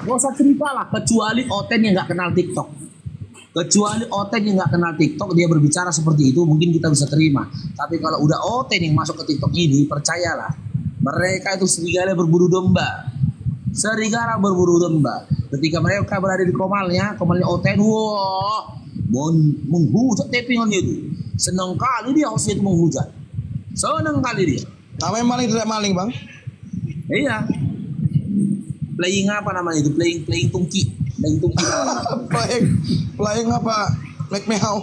Gak usah cerita lah, kecuali Oten yang nggak kenal TikTok. Kecuali Oten yang nggak kenal TikTok, dia berbicara seperti itu, mungkin kita bisa terima. Tapi kalau udah Oten yang masuk ke TikTok ini, percayalah, mereka itu serigala berburu domba. Serigala berburu domba. Ketika mereka berada di komalnya Oten, wah, menghujat tappingannya itu. Senang kali dia hostnya itu menghujat. Senang kali dia. Namanya maling tidak maling, Bang? Iya. Playing apa namanya itu? Playing tungki. Playing tungki. Playing apa? Make me how?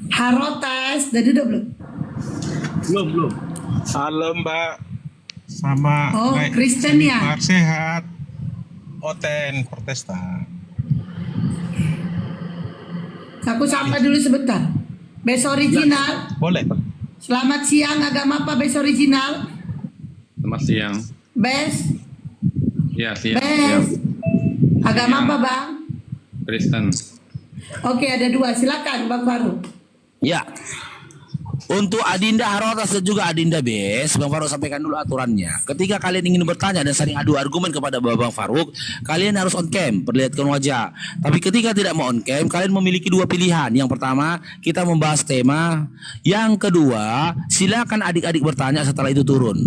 Harotas, udah duduk belum? Belum. Halo Mbak, sama Oh, Kristen ya? Mbak sehat, Oten Protestan. Aku sapa dulu sebentar. Best original. Boleh Pak? Selamat siang, agama apa best original? Selamat siang. Best. Ya, siang. Best. Agama Siang. apa bang? Kristen. Oke, ada dua. Silakan Bang Faru. Ya. Untuk Adinda Harotas dan juga Adinda Bes, Bang Faruk sampaikan dulu aturannya. Ketika kalian ingin bertanya dan saling adu argumen kepada Bang Faruk, kalian harus on cam, perlihatkan wajah. Tapi ketika tidak mau on cam, kalian memiliki dua pilihan. Yang pertama, kita membahas tema. Yang kedua, silakan adik-adik bertanya setelah itu turun.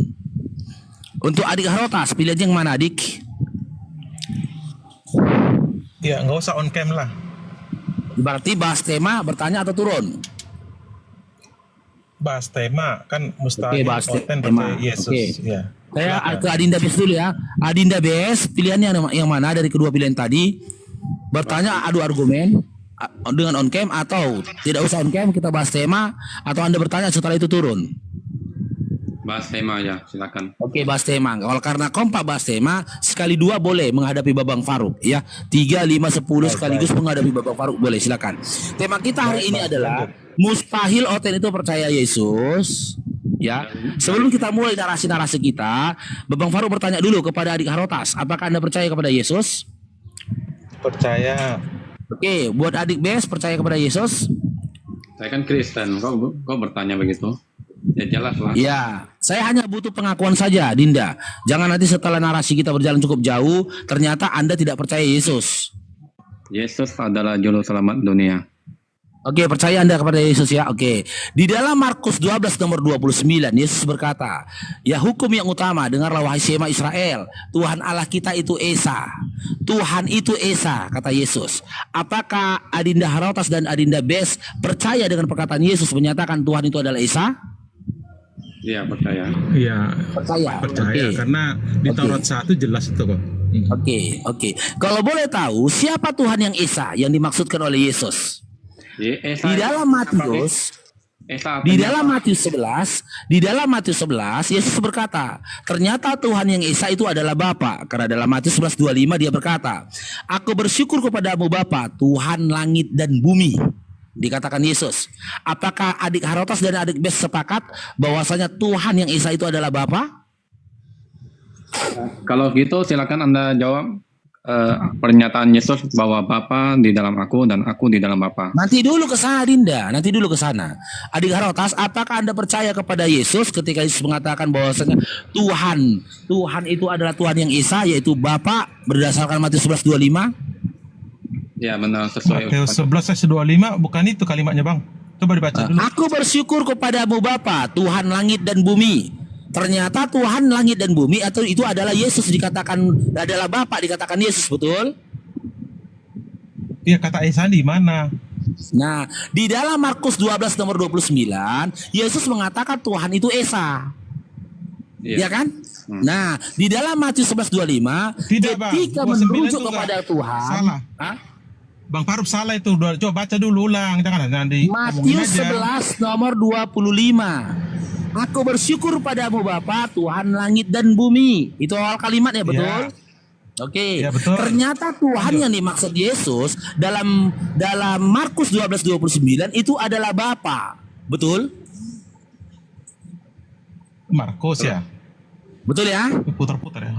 Untuk adik Harotas, pilihannya yang mana adik? Ya nggak usah on cam lah. Berarti bahas tema, bertanya atau turun? Bahas tema kan Oke, mustahil bahas Oten tema. percaya Yesus. Oke. Ya. Saya Silakan. ke Adinda Bes dulu ya. Adinda Bes, pilihannya yang mana dari kedua pilihan tadi? Bertanya adu argumen dengan on cam atau tidak usah on cam, kita bahas tema, atau Anda bertanya setelah itu turun? Bahas tema aja, silakan. Oke, bahas tema. Kalau karena kompak bahas tema, sekali dua boleh menghadapi Babang Faruk ya. 3, 5, 10 sekaligus menghadapi Babang Faruk boleh, silakan. Tema kita hari ini adalah mustahil Oten itu percaya Yesus. Ya, sebelum kita mulai narasi-narasi kita, Babang Faruk bertanya dulu kepada adik Harotas, apakah Anda percaya kepada Yesus? Percaya. Oke, buat adik Bes percaya kepada Yesus? Saya kan Kristen, kok bertanya begitu? Ya jelas lah. Ya, saya hanya butuh pengakuan saja, Dinda. Jangan nanti setelah narasi kita berjalan cukup jauh, ternyata Anda tidak percaya Yesus. Yesus adalah juru selamat dunia. Oke, percaya Anda kepada Yesus ya. Oke. Di dalam Markus 12 nomor 29, Yesus berkata, "Ya hukum yang utama, dengarlah wahai Shema Israel, Tuhan Allah kita itu Esa. Tuhan itu Esa," kata Yesus. Apakah Adinda Harotas dan Adinda Bes percaya dengan perkataan Yesus menyatakan Tuhan itu adalah Esa? Iya, percaya. Iya. Percaya. Percaya Oke. karena di Oke. Taurat 1 jelas itu kok. Oke. Kalau boleh tahu, siapa Tuhan yang Esa yang dimaksudkan oleh Yesus? Di dalam Matius, di dalam Matius 11, Yesus berkata, ternyata Tuhan yang Esa itu adalah Bapa. Karena dalam Matius 11:25 dia berkata, "Aku bersyukur kepadamu Bapa, Tuhan langit dan bumi." Dikatakan Yesus. Apakah adik Harotas dan adik Bes sepakat bahwasanya Tuhan yang Esa itu adalah Bapa? Kalau gitu silakan Anda jawab pernyataan Yesus bahwa Bapa di dalam aku dan aku di dalam Bapa. Nanti dulu ke sana Dinda, nanti dulu ke sana. Adik Harotas, apakah Anda percaya kepada Yesus ketika Yesus mengatakan bahwasanya Tuhan itu adalah Tuhan yang Esa, yaitu Bapa berdasarkan Matius 11:25? Ya benar, sesuai. Matius 11 ayat 25 bukan itu kalimatnya Bang. Coba dibaca dulu. Aku bersyukur kepadamu Bapa, Tuhan langit dan bumi. Ternyata Tuhan langit dan bumi atau itu adalah Yesus, dikatakan adalah Bapa, dikatakan Yesus, betul? Iya, kata Esa di mana? Nah, di dalam Markus 12 nomor 29, Yesus mengatakan Tuhan itu Esa. Iya. Ya kan? Nah, di dalam Matius 11:25, Tidak, Bang. ketika 29 merujuk itu kepada enggak. Tuhan, Salah. Hah? Bang Faruk salah itu. Coba baca dulu ulang. Jangan nanti ngomongin Matius aja. 11 nomor 25. Aku bersyukur padamu Bapa, Tuhan langit dan bumi. Itu awal kalimatnya, betul? Ya. Oke. Ya, betul. Ternyata Tuhan yang dimaksud Yesus dalam Markus 12:29 itu adalah Bapa. Betul? Markus ya. Betul ya? Putar-putar ya.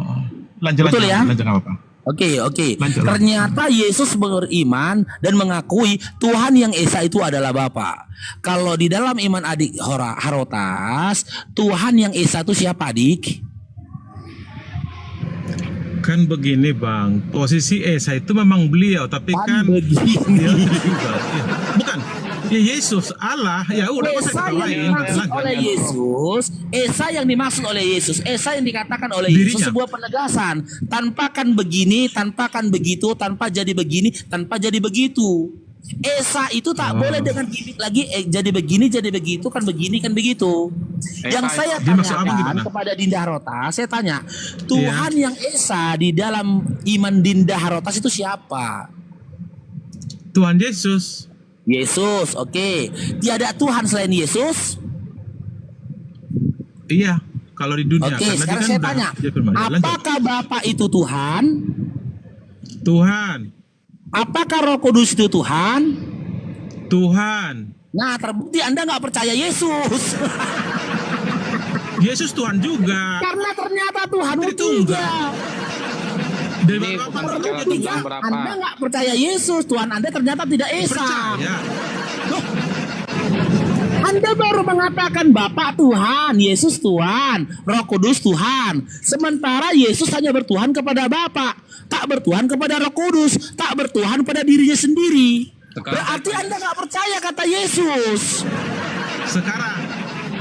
Lanjut Betul ya? Lanjut nggak apa-apa. Oke. Lanjut. Ternyata Yesus beriman dan mengakui Tuhan yang Esa itu adalah Bapa. Kalau di dalam iman adik Harotas, Tuhan yang Esa itu siapa adik? Kan begini Bang, posisi Esa itu memang beliau, tapi kan begini. dia juga. Ya, bukan, ya Yesus Allah, ya udah masa Esa kita yang lain. dimaksud oleh Yesus, Esa yang dimaksud oleh Yesus, Esa yang dikatakan oleh Yesus Dirinya. sebuah penegasan. Tanpa kan begini, tanpa kan begitu, tanpa jadi begini, tanpa jadi begitu. Esa itu tak boleh dengan gimmick lagi, jadi begini, jadi begitu, kan begini, kan begitu. Yang saya Dia maksud abang tanyakan gimana? kepada Dinda Harotas, saya tanya, Tuhan yang Esa di dalam iman Dinda Harotas itu siapa? Tuhan Yesus. Yesus, oke. Tiada Tuhan selain Yesus? Iya, kalau di dunia. Oke, karena dia sekarang kan saya udah- tanya, dia firman. Ya, lanjut. apakah Bapa itu Tuhan? Tuhan, Apakah Roh Kudus itu Tuhan? Tuhan, Nah, terbukti Anda nggak percaya Yesus. Yesus Tuhan juga. Karena ternyata Tuhan Jadi juga. tunggal. Dari Ini Bapak bukan Bapak bicara juga Tiga, tentang berapa. Anda nggak percaya Yesus. Tuhan Anda ternyata tidak Esa. percaya. Anda baru mengatakan Bapa Tuhan, Yesus Tuhan, Roh Kudus Tuhan. Sementara Yesus hanya bertuhan kepada Bapa, tak bertuhan kepada Roh Kudus, tak bertuhan pada dirinya sendiri. Sekarang Berarti Anda nggak percaya kata Yesus. Sekarang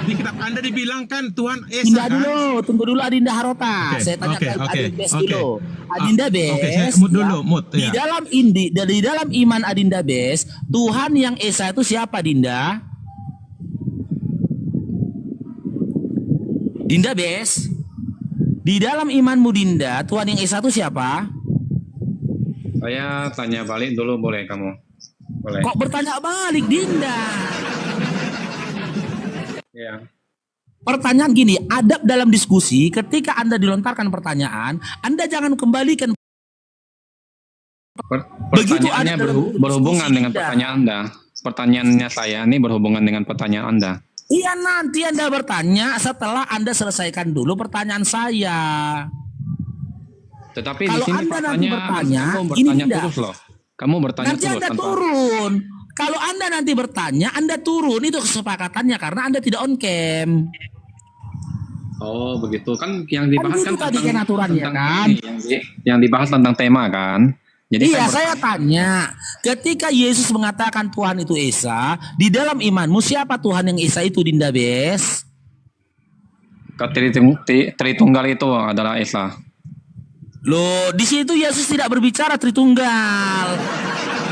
di kitab Anda dibilangkan Tuhan Esa Dinda kan? dulu, tunggu dulu Adinda Harota. Oke, Saya tanya oke, ke oke, Adinda Bes oke. dulu. Adinda Bes. Oke, saya mute dulu, mute, Di ya. dalam di dalam iman Adinda Bes, Tuhan yang Esa itu siapa, Dinda? Dinda Bes. Di dalam imanmu Dinda, Tuhan yang Esa itu siapa? Saya tanya balik dulu, boleh kamu? Boleh. Kok bertanya balik, Dinda? Ya. Pertanyaan gini, adab dalam diskusi, ketika Anda dilontarkan pertanyaan, Anda jangan kembalikan. Begitu Pertanyaannya ada dalam berhubungan diskusi dengan Anda. pertanyaan Anda. Pertanyaannya saya ini berhubungan dengan pertanyaan Anda. Iya, nanti Anda bertanya setelah Anda selesaikan dulu pertanyaan saya. Tetapi di Kalau sini Anda nanti faktanya bertanya, kamu ini bertanya tidak. terus loh. Kamu bertanya Nanti terus Anda tanpa. turun. Kalau Anda nanti bertanya, Anda turun. Itu kesepakatannya karena Anda tidak on cam. Oh begitu kan yang dibahas gitu tadi kan aturannya, kan? ini, yang dibahas tentang tema kan. Jadi Iya, kan saya tanya. Ketika Yesus mengatakan Tuhan itu Esa, di dalam imanmu siapa Tuhan yang Esa itu, Dinda Bes? Tritunggal itu adalah Esa. Loh, di situ Yesus tidak berbicara Tritunggal.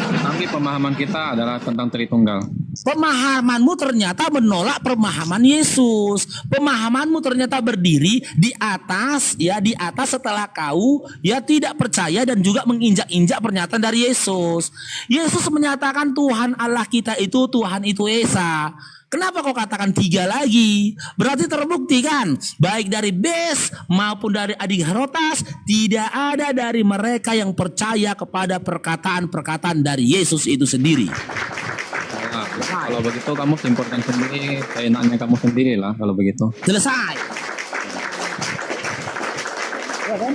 Tapi pemahaman kita adalah tentang Tritunggal. Pemahamanmu ternyata menolak pemahaman Yesus. Pemahamanmu ternyata berdiri di atas setelah kau tidak percaya dan juga menginjak-injak pernyataan dari Yesus. Yesus menyatakan Tuhan Allah kita itu Tuhan itu Esa. Kenapa kau katakan 3 lagi? Berarti terbukti kan, baik dari Bes maupun dari Adik Harotas, tidak ada dari mereka yang percaya kepada perkataan-perkataan dari Yesus itu sendiri. Nah, kalau begitu kamu simpulkan sendiri, saya nanya kamu sendiri lah kalau begitu. Selesai. Ya kan?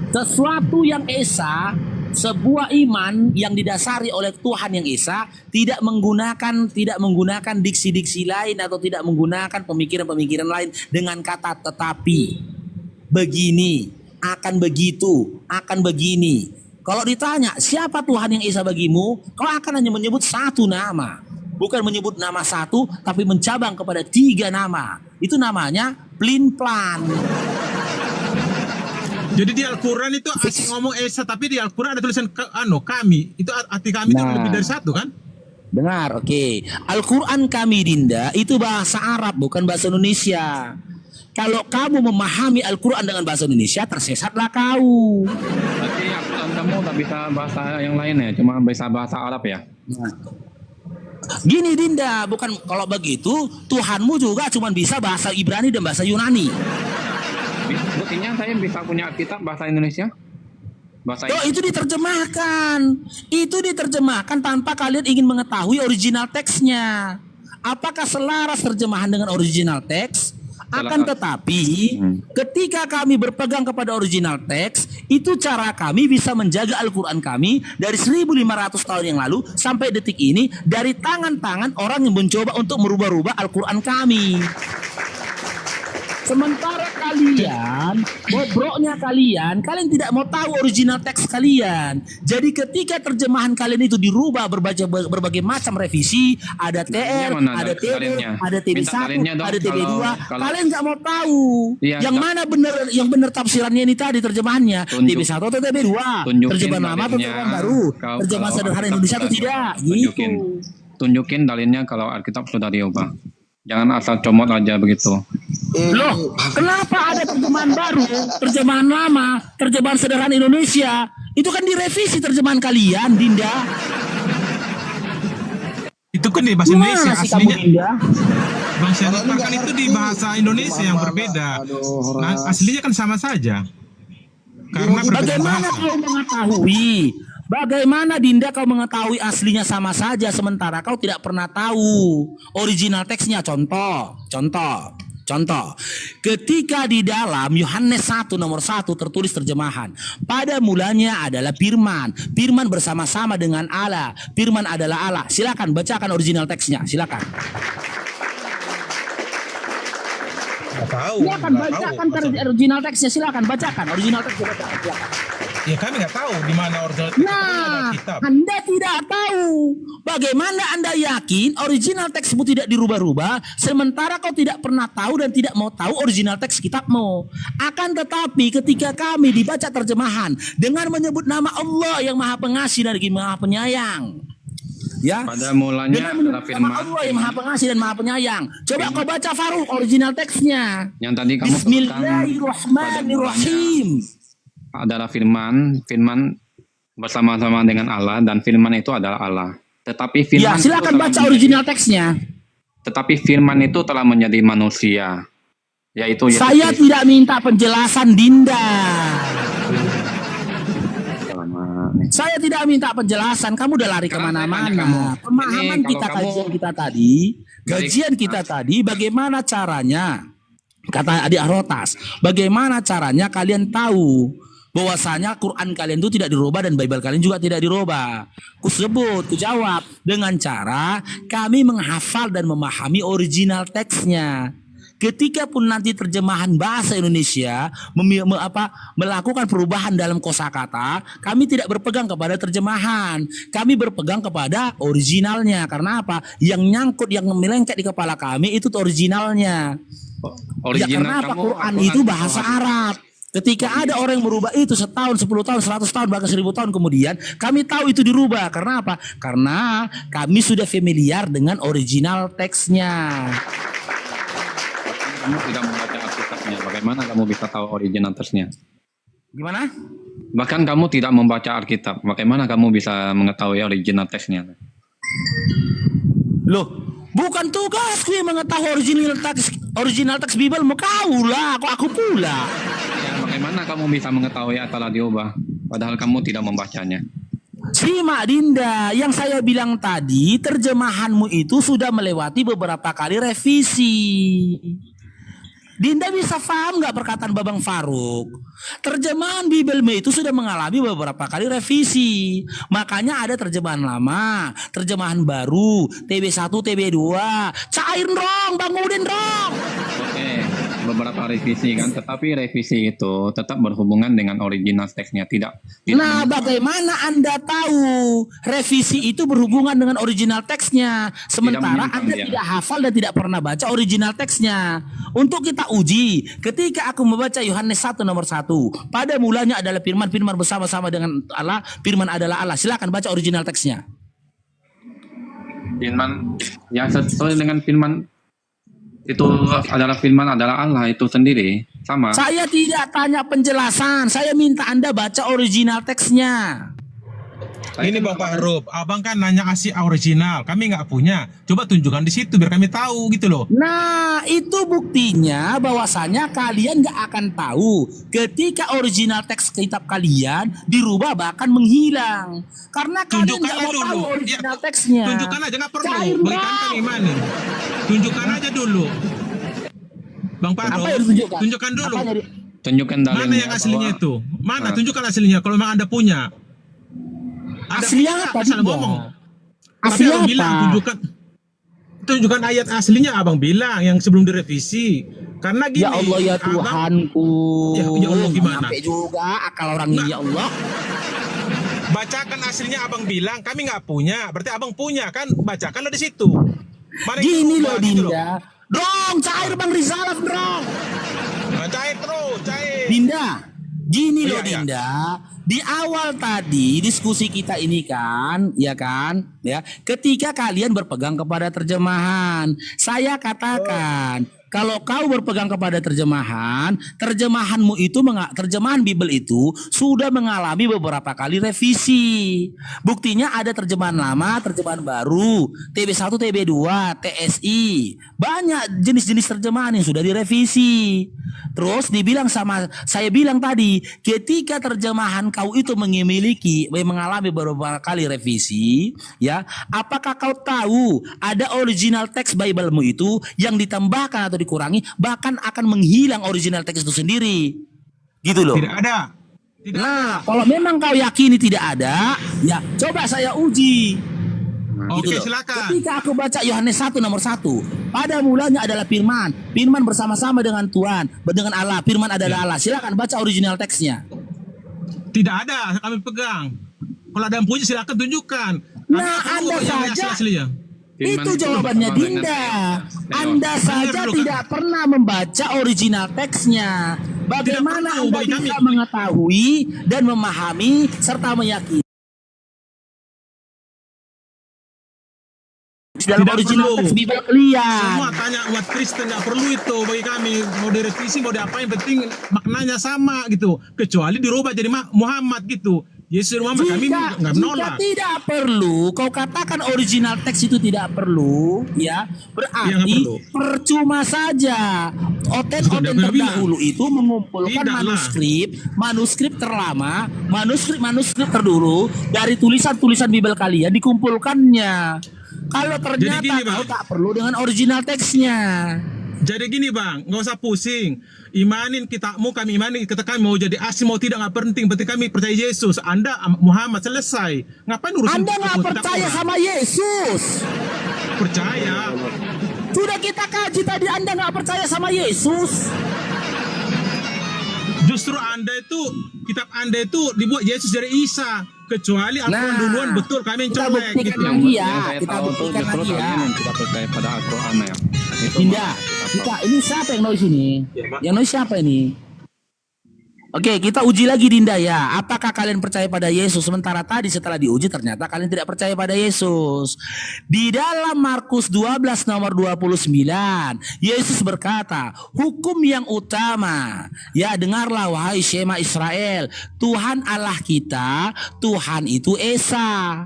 Sesuatu yang Esa, sebuah iman yang didasari oleh Tuhan yang Esa, tidak menggunakan diksi-diksi lain atau tidak menggunakan pemikiran-pemikiran lain dengan kata tetapi, begini, akan begitu, akan begini. Kalau ditanya siapa Tuhan yang Esa bagimu, kau akan hanya menyebut satu nama. Bukan menyebut nama satu, tapi mencabang kepada 3 nama. Itu namanya plin-plan. Jadi di Al-Quran itu asing ngomong Esa, tapi di Al-Quran ada tulisan kami. Itu arti kami itu Nah. lebih dari satu kan? Dengar, oke. Al-Quran kami, Dinda, itu bahasa Arab, bukan bahasa Indonesia. Kalau kamu memahami Al-Quran dengan bahasa Indonesia, tersesatlah kau. Berarti Al-Quran kamu tak bisa bahasa yang lain ya, cuma bisa bahasa Arab ya? Gini, Dinda, bukan kalau begitu, Tuhanmu juga cuma bisa bahasa Ibrani dan bahasa Yunani. Buktinya saya bisa punya kitab bahasa Indonesia. Bahasa Oh, itu diterjemahkan. Itu diterjemahkan tanpa kalian ingin mengetahui original teksnya. Apakah selaras terjemahan dengan original teks? Akan tetapi, ketika kami berpegang kepada original teks, itu cara kami bisa menjaga Al-Quran kami dari 1500 tahun yang lalu sampai detik ini dari tangan-tangan orang yang mencoba untuk merubah-rubah Al-Quran kami. Sementara kalian tidak mau tahu original teks kalian. Jadi ketika terjemahan kalian itu dirubah berbagai macam revisi, ada TR, ada TB, ada TB1, ada TB2, kalian nggak mau tahu yang mana benar, yang benar tafsirannya ini tadi terjemahannya TB1 atau TB2, terjemahan lama atau terjemahan baru, terjemahan sederhana Indonesia atau tidak, gitu. Tunjukin dalilnya kalau Alkitab sudah diubah. Jangan asal comot aja begitu. Loh, kenapa ada terjemahan baru, terjemahan lama, terjemahan sederhana Indonesia? Itu kan direvisi terjemahan kalian, Dinda. Itu kan di bahasa Indonesia Gimana sih aslinya. kamu, Dinda? Bang Syarif kan itu di bahasa Indonesia yang berbeda. Nah, aslinya kan sama saja. Karena berbeda Bagaimana bahasa. kau mengetahui? Bagaimana Dinda kau mengetahui aslinya sama saja sementara kau tidak pernah tahu original teksnya? Contoh, ketika di dalam Yohanes 1 nomor 1 tertulis terjemahan, pada mulanya adalah firman, firman bersama-sama dengan Allah, firman adalah Allah. Silakan bacakan original teksnya, silakan. Silakan bacakan original teksnya, silakan bacakan original teksnya, silakan. Ya kami nggak tahu di mana original. Nah, kitab. Anda tidak tahu. Bagaimana Anda yakin original teksmu tidak dirubah-rubah sementara kau tidak pernah tahu dan tidak mau tahu original teks kitabmu. Akan tetapi ketika kami dibaca terjemahan dengan menyebut nama Allah yang Maha Pengasih dan Maha Penyayang. Ya. Pada mulanya Dengan adalah menyebut firman. nama Allah yang Maha Pengasih dan Maha Penyayang. Coba kau baca Faruk original teksnya. Yang tadi kamu sebutkan, Bismillahirrahmanirrahim. adalah firman bersama-sama dengan Allah, dan firman itu adalah Allah. Tetapi firman Ya, silakan itu baca original teksnya. Tetapi firman itu telah menjadi manusia, yaitu Yesus Saya Kristus. tidak minta penjelasan Dinda. Saya tidak minta penjelasan. Kamu udah lari kemana-mana. Pemahaman Ini kita, kalau kajian kita tadi, bagaimana caranya? Kata adik Rotas, bagaimana caranya kalian tahu bahwasanya Quran kalian itu tidak dirubah dan Bible kalian juga tidak dirubah? Ku jawab dengan cara kami menghafal dan memahami original teksnya. Ketika pun nanti terjemahan bahasa Indonesia melakukan perubahan dalam kosakata, kami tidak berpegang kepada terjemahan, kami berpegang kepada originalnya. Karena apa? Yang nyangkut, yang melengket di kepala kami itu originalnya. Ya, karena apa? Quran itu bahasa Arab. Ketika ada orang yang merubah itu setahun, 10 tahun, 100 tahun, bahkan 1000 tahun kemudian, kami tahu itu dirubah. Karena apa? Karena kami sudah familiar dengan original teksnya. Kamu tidak membaca Alkitabnya, bagaimana kamu bisa tahu original teksnya? Gimana? Bahkan kamu tidak membaca Alkitab, bagaimana kamu bisa mengetahui original teksnya? Loh, bukan tugasku yang mengetahui original teks Bible, mau kau lah, kok aku pula. Ya, bagaimana kamu bisa mengetahui telah diubah, padahal kamu tidak membacanya? Simak Dinda, yang saya bilang tadi, terjemahanmu itu sudah melewati beberapa kali revisi. Dinda bisa paham nggak perkataan Babang Faruk? Terjemahan Bible itu sudah mengalami beberapa kali revisi. Makanya ada terjemahan lama, terjemahan baru, TB1, TB2. Cairin dong, Bang Udin dong. Oke, beberapa revisi kan, tetapi revisi itu tetap berhubungan dengan original teksnya, tidak. Nah, bagaimana Anda tahu revisi itu berhubungan dengan original teksnya, sementara Anda tidak hafal dan tidak pernah baca original teksnya? Untuk kita uji, ketika aku membaca Yohanes 1 nomor 1, pada mulanya adalah firman, firman bersama-sama dengan Allah, firman adalah Allah. Silakan baca original teksnya. Firman yang sesuai dengan firman itu adalah Allah itu sendiri, sama. Saya tidak tanya penjelasan, saya minta Anda baca original teksnya. Ini Bang Fahrub, abang kan nanya asli original, kami nggak punya. Coba tunjukkan di situ biar kami tahu gitu loh. Nah, itu buktinya bahwasanya kalian nggak akan tahu ketika original teks kitab kalian dirubah bahkan menghilang. Karena kalian nggak mau tahu original teksnya. Tunjukkan aja, nggak perlu. Berikan kami mana? Tunjukkan aja dulu. Bang Fahrub, tunjukkan dulu. Tunjukkan dalilnya. Mana yang aslinya itu? Mana? Tunjukkan aslinya kalau memang Anda punya. Aslinya apa? Ngomong. Aslinya apa? Bilang, tunjukkan ayat aslinya abang bilang yang sebelum direvisi. Karena gini, Ya Allah ya Abang, Tuhanku. Ya Allah, gimana? Nyampe juga akal orang ini, ya Allah. bacakan aslinya abang bilang kami nggak punya, berarti abang punya kan? Bacakanlah di situ. Mana yang Gini dirubah, loh gitu Dinda. Dong, cair Bang Rizalaf dong. Nah, cair terus, cair. Dinda, gini Iya, loh iya. Dinda. Di awal tadi diskusi kita ini kan, ya kan, ya. Ketika kalian berpegang kepada terjemahan, saya katakan kalau kau berpegang kepada terjemahan, terjemahanmu itu terjemahan Bible itu sudah mengalami beberapa kali revisi. Buktinya ada terjemahan lama, terjemahan baru, TB1, TB2, TSI. Banyak jenis-jenis terjemahan yang sudah direvisi. Terus dibilang saya bilang tadi, ketika terjemahan kau itu mengalami beberapa kali revisi, ya, apakah kau tahu ada original teks Bible-mu itu yang ditambahkan atau dikurangi, bahkan akan menghilang original teks itu sendiri, gitu loh. Tidak ada. Tidak Nah, kalau memang kau yakini tidak ada, ya coba saya uji. Oke, Gitu loh. silakan. Ketika aku baca Yohanes 1 nomor 1, pada mulanya adalah firman, firman bersama-sama dengan Tuhan, dengan Allah, firman adalah Allah. Silakan baca original teksnya. Tidak ada, kami pegang. Kalau ada yang punya silakan tunjukkan. Nah, Kami Anda tahu yang saja asli-aslinya. itu jawabannya Dinda. Anda saja dulu, tidak pernah membaca original teksnya. Bagaimana perlu Anda bagi bisa kami. mengetahui dan memahami serta meyakini dalam Tidak original perlu. teks Bible kalian? Semua tanya umat Kristen, nggak perlu itu bagi kami. Mau direvisi, mau diapain, penting maknanya sama gitu. Kecuali dirubah jadi Muhammad gitu. Yesus Muhammad, kami nggak Jika menolak. tidak perlu, kau katakan original teks itu tidak perlu, ya berarti perlu. percuma saja. Oten Sudah terdahulu itu mengumpulkan Tidaklah. manuskrip terlama, manuskrip terdulu dari tulisan-tulisan Bible kalian dikumpulkannya. Kalau ternyata gini, Bang. kau tak perlu dengan original teksnya. Jadi gini bang, nggak usah pusing. Imanin kitabmu, kami imanin kita, kami mau jadi asing mau tidak nggak penting. Penting kami percaya Yesus. Anda Muhammad, selesai. Ngapain urusin Anda nggak kitab percaya orang? sama Yesus. Percaya. Sudah kita kaji tadi, Anda nggak percaya sama Yesus. Justru Anda itu, kitab Anda itu dibuat Yesus dari Isa. Kecuali Al-Quran Nah, duluan, betul kami yang kita colek buktikan gitu. lagi ya. Yang saya Kita tahu tuh buktikan justru lagi ya. kalian yang tidak percaya pada Al-Quran ya. Itu Dinda, maksud kita apa? ini siapa yang noise ini? Ya, Pak. Yang noise siapa ini? Oke, kita uji lagi Dinda ya. Apakah kalian percaya pada Yesus? Sementara tadi setelah diuji ternyata kalian tidak percaya pada Yesus. Di dalam Markus 12 nomor 29, Yesus berkata, hukum yang utama, ya dengarlah wahai Shema Israel, Tuhan Allah kita, Tuhan itu Esa.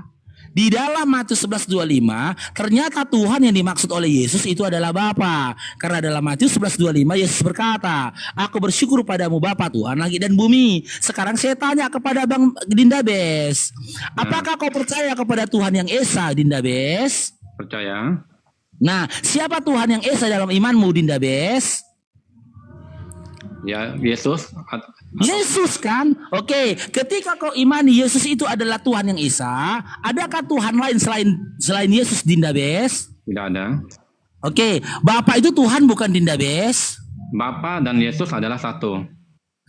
Di dalam Matius 11:25 ternyata Tuhan yang dimaksud oleh Yesus itu adalah Bapa. Karena dalam Matius 11:25 Yesus berkata, aku bersyukur padamu Bapa Tuhan langit dan bumi. Sekarang saya tanya kepada Bang Dinda Bes, apakah kau percaya kepada Tuhan yang Esa, Dinda Bes? Percaya? Nah, siapa Tuhan yang Esa dalam imanmu, Dinda Bes? Ya Yesus. Yesus kan? Oke, ketika kau imani Yesus itu adalah Tuhan yang Esa, adakah Tuhan lain selain Yesus, Dinda Bes? Tidak ada. Oke, Bapa itu Tuhan bukan, Dinda Bes? Bapa dan Yesus adalah satu.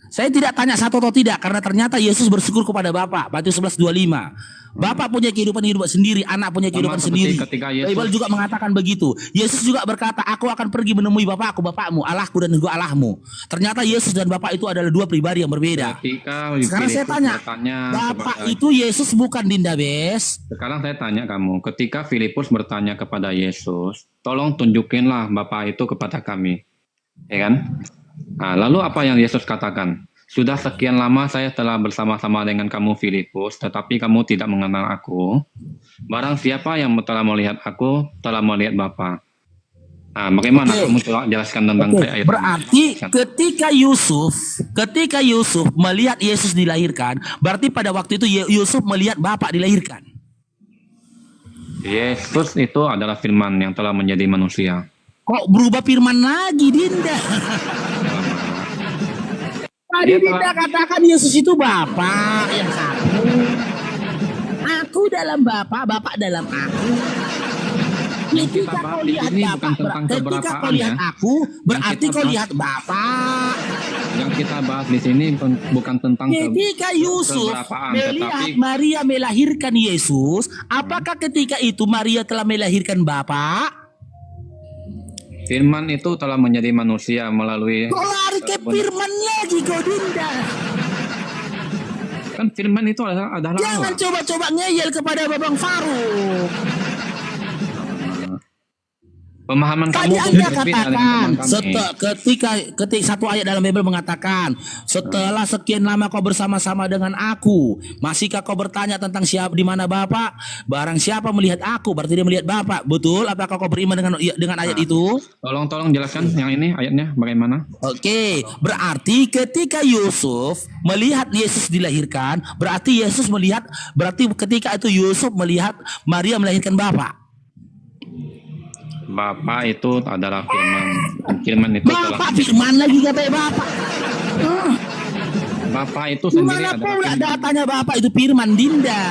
Saya tidak tanya satu atau tidak, karena ternyata Yesus bersyukur kepada Bapa. Matius 11:25. Bapak punya kehidupan sendiri, anak punya kehidupan Sama sendiri. seperti ketika Yesus- Bible juga mengatakan begitu. Yesus juga berkata, aku akan pergi menemui Bapakku, Bapakmu, Allahku dan juga Allahmu. Ternyata Yesus dan Bapak itu adalah dua pribadi yang berbeda. Ketika Sekarang saya Filipus tanya, bertanya Bapak kepada- itu Yesus bukan, Dinda Bes? Sekarang saya tanya kamu, ketika Filipus bertanya kepada Yesus, tolong tunjukinlah Bapa itu kepada kami. Ya kan? Nah, lalu apa yang Yesus katakan? Sudah sekian lama saya telah bersama-sama dengan kamu Filipus, tetapi kamu tidak mengenal aku. Barang siapa yang telah melihat aku, telah melihat Bapa. Nah, bagaimana Oke. kamu coba jelaskan tentang Oke, ayat ini? berarti ketika Yusuf melihat Yesus dilahirkan, berarti pada waktu itu Yusuf melihat Bapak dilahirkan. Yesus itu adalah firman yang telah menjadi manusia. Kok berubah firman lagi, Dinda? Tadi Dia Dinda katakan Yesus itu Bapak yang satu. Aku dalam Bapak, Bapak dalam aku. yang kita Ketika bahas kau di lihat sini bukan Bapak, tentang ketika keberapaan kau lihat ya. aku, berarti kita kau bahas- lihat Bapak. Yang kita bahas di sini bukan tentang Ketika Yusuf keberapaan, melihat tetapi Maria melahirkan Yesus, apakah ketika itu Maria telah melahirkan Bapak? firman itu telah menjadi manusia melalui Kau lari ke firman lagi kau Dinda. kan firman itu adalah Jangan Allah. coba-coba ngeyel kepada Babang Faruk. Pemahaman Tadi kamu tuh Anda berbeda dengan katakan, pemahaman kami. ketika satu ayat dalam Bible mengatakan, setelah sekian lama kau bersama-sama dengan aku, masihkah kau bertanya tentang siapa di mana Bapak? Barang siapa melihat aku, berarti dia melihat Bapak. Betul? Apakah kau beriman dengan ayat itu? Tolong jelaskan yang ini ayatnya bagaimana? Oke, berarti ketika Yusuf melihat Yesus dilahirkan, berarti ketika itu Yusuf melihat Maria melahirkan Bapak. Bapak itu adalah firman. Firman itu telah Bapak firman lagi katanya Bapak. Bapak itu sendiri Gimana adalah pula firman. datanya Bapak itu firman Dinda?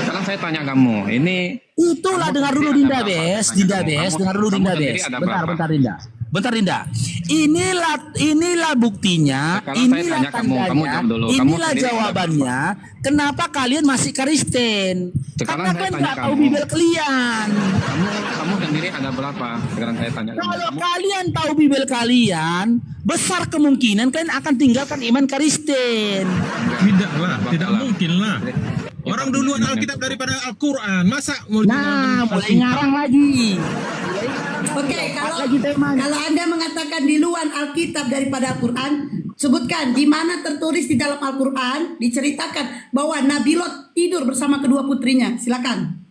Sekarang saya tanya kamu, ini Itulah dengar dulu ada Dinda berapa? Bes, Tanya Dinda kamu. Bes, Kamu- dengar dulu kamu Dinda sendiri Bes. ada Bentar berapa? Dinda. Bentar Dinda. Inilah buktinya, Sekarang saya inilah tanya kamu tandanya, jawab dulu. Kamu inilah sendiri ada jawabannya. Kenapa kalian masih Kristen? Sekarang Karena saya kalian tanya nggak tahu kamu. Bibel kalian. kamu sendiri ada berapa? Sekarang saya tanya kamu. Kalau kalian tahu Bibel kalian, besar kemungkinan kalian akan tinggalkan iman Kristen. Tidak mungkin lah. Orang duluan Alkitab daripada Al-Quran. Masa mau Nah, mulai ngarang lagi. Oke, kalau Lagi temanya. kalau Anda mengatakan di luar Alkitab daripada Al-Quran, sebutkan di mana tertulis di dalam Al-Quran diceritakan bahwa Nabi Lot tidur bersama kedua putrinya. Silakan.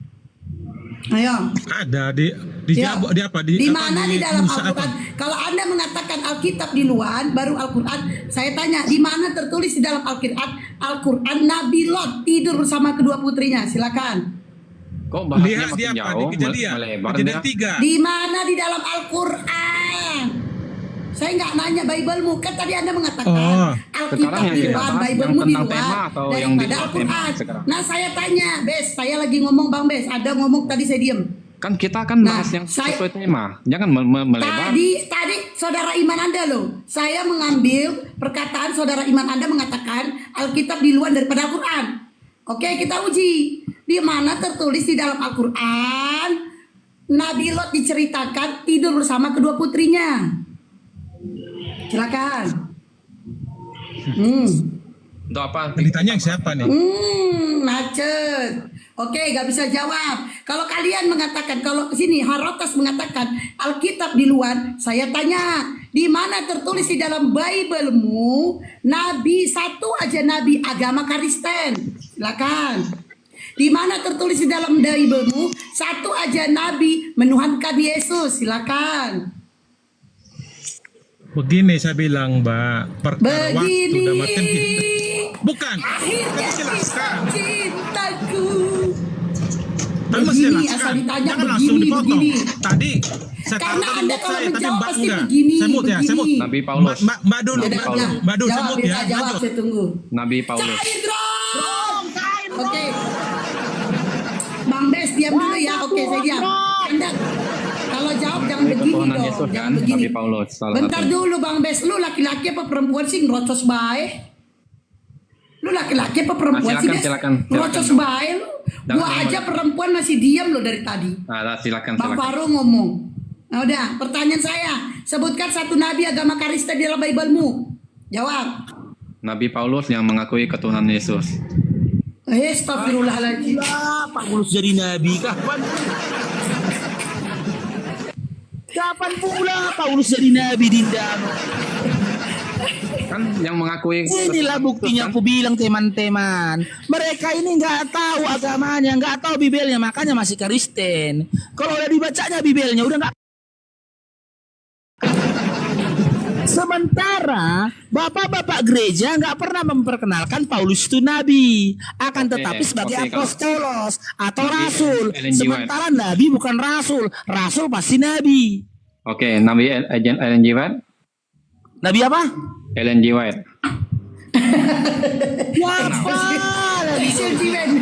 Ayo. ada di Ya. Jabok, di apa Di mana di dalam Musa apa? Al-Quran? Kalau Anda mengatakan Alkitab di luar, baru Al-Quran. Saya tanya, di mana tertulis di dalam Al-Quran? Al-Quran Nabi Lot tidur bersama kedua putrinya. Silakan. Kok bahasnya Lihat makin di apa? jauh, Di Kejadian. melebar Kejadian dia. 3. Di mana di dalam Al-Quran? Saya nggak nanya Bible-mu, kan tadi Anda mengatakan Oh, Alkitab sekarang yang di kita luar, bahas Bible-mu yang di tentang luar tema atau yang di daripada luar tema Al-Quran. sekarang? Nah saya tanya, Bes, saya lagi ngomong Bang Bes, ada ngomong tadi saya diem. Kan kita kan Nah, bahas yang saya- sesuai tema. Jangan melebar. Tadi saudara iman Anda loh, saya mengambil perkataan saudara iman Anda mengatakan Alkitab di luar daripada Al-Quran. Oke, kita uji. Di mana tertulis di dalam Al-Quran Nabi Lot diceritakan tidur bersama kedua putrinya. Silakan. Untuk apa? Ditanya yang siapa nih? Macet. Oke, gak bisa jawab. Kalau kalian mengatakan, kalau sini Harotas mengatakan Alkitab di luar, saya tanya, di mana tertulis di dalam Bible-mu Nabi satu aja Nabi agama Kristen? Silakan. Di mana tertulis di dalam Bible-mu satu aja Nabi menuhankan Yesus? Silakan. Begini saya bilang, Mbak. Perkara waktu Begini. dan makan kita. Bukan. Akhirnya Kita jelaskan. cintaku. Tapi mesti Begini, jelaskan. asal ditanya Jangan langsung begini, dipotong. begini. Tadi saya Karena taruh Anda tadi kalau saya, tapi menjawab Mbak pasti enggak. begini, Semut ya, begini. semut. Nabi Paulus. Mbak dulu, Udah, Mbak udah. dulu. Mbak dulu, Jawab, semut Beta, ya. jawab, Lanjut. saya tunggu. Nabi Paulus. Oke. Bang Bes diam dulu ya. Oke, saya diam. Anda kalau jawab jangan Itu begini Tuhanan dong. Yesus Jangan kan, begini. Nabi Paulus, salah Bentar satu. dulu Bang Bes. Lu laki-laki apa perempuan sih ngerocos baik? Lu laki-laki apa perempuan Nah, sih? silakan, Bes? silakan. Ngerocos baik lu. Jangan Gua aja ngomong. perempuan masih diam lo dari tadi. Nah, silakan. Bang Faru ngomong. Nah, udah, pertanyaan saya. Sebutkan satu nabi agama Kristen di dalam Bible-mu. Jawab. Nabi Paulus yang mengakui ketuhanan Yesus. Astagfirullahaladzim. Lah, Paulus jadi nabi kapan? Kapan pula Paulus jadi nabi Dinda? Kan yang mengakui Inilah buktinya aku bilang teman-teman. Mereka ini nggak tahu agamanya, nggak tahu Bibelnya, makanya masih Kristen. Kalau udah dibacanya Bibelnya udah nggak. Sementara bapak-bapak gereja nggak pernah memperkenalkan Paulus itu nabi, akan Oke, tetapi sebagai oke, kalau- apostolos atau Nabi rasul. Ellen G. White. Sementara nabi bukan rasul, rasul pasti nabi. Oke, Nabi Ellen G. White. Nabi apa? Ellen G. White. Apa? Special event.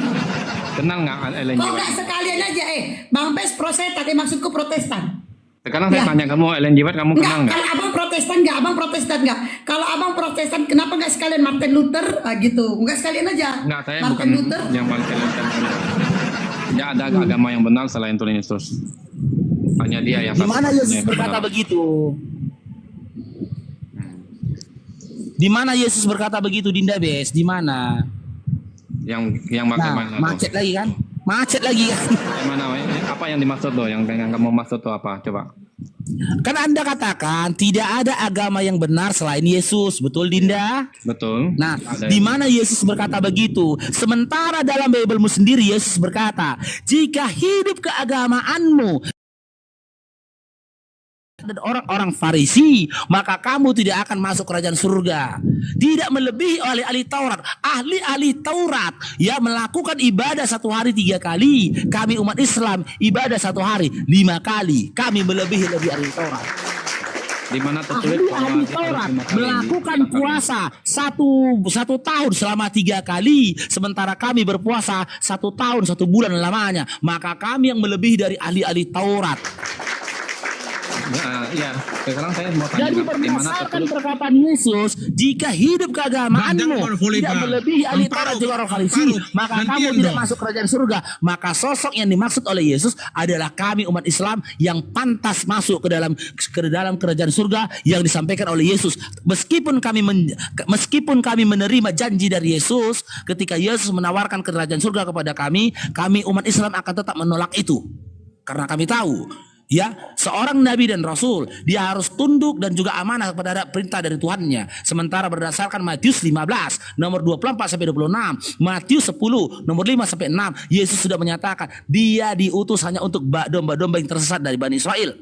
Kenal nggak Ellen G. Kok White? nggak sekalian aja Bang Bes Protestan, maksudku Protestan. Sekarang saya Ya. tanya kamu Ellen G. White, kamu kenal Enggak, nggak? kalau abang Protestan nggak, abang Protestan nggak. Kalau abang Protestan, kenapa nggak sekalian Martin Luther gitu? Nggak sekalian aja. Nggak, saya Martin bukan Luther. yang paling kalian. Tidak ada agama yang benar selain Tuhan Yesus. Hanya dia yang Di mana satu-satunya Yesus yang berkata benar. begitu? Di mana Yesus berkata begitu, Dinda Bes? Di mana? Yang bagaimana tuh? macet lagi kan? Macet lagi kan? Yang mana? Apa yang dimaksud tuh? Yang kamu maksud tuh apa? Coba. Kan Anda katakan tidak ada agama yang benar selain Yesus, betul Dinda? Betul. Nah, Ada di yang- mana Yesus berkata begitu? Sementara dalam Biblemu sendiri Yesus berkata, jika hidup keagamaanmu dan orang-orang Farisi, maka kamu tidak akan masuk kerajaan surga. Tidak melebihi oleh ahli Taurat. Ahli-ahli Taurat ya melakukan ibadah 1 hari 3 kali. Kami umat Islam ibadah 1 hari 5 kali. Kami melebihi lebih ahli Taurat. Di mana tertulis Ahli Taurat melakukan puasa satu tahun selama 3 kali, sementara kami berpuasa 1 tahun 1 bulan lamanya. Maka kami yang melebihi dari ahli-ahli Taurat. Ya, sekarang saya mau tanya Jadi di mana berdasarkan tertulis perkataan Yesus, jika hidup keagamaanmu Bang, jangan tidak Bang. melebihi ahli Amparo, Taurat juga orang Farisi, Amparo. maka Gantian kamu tidak dong. masuk kerajaan surga. Maka sosok yang dimaksud oleh Yesus adalah kami umat Islam yang pantas masuk ke dalam kerajaan surga yang disampaikan oleh Yesus. Meskipun kami menerima janji dari Yesus ketika Yesus menawarkan kerajaan surga kepada kami umat Islam akan tetap menolak itu. Karena kami tahu ya, seorang nabi dan rasul dia harus tunduk dan juga amanah kepada perintah dari Tuhannya. Sementara berdasarkan Matius 15 nomor 24 sampai 26, Matius 10 nomor 5 sampai 6, Yesus sudah menyatakan dia diutus hanya untuk domba-domba yang tersesat dari Bani Israel.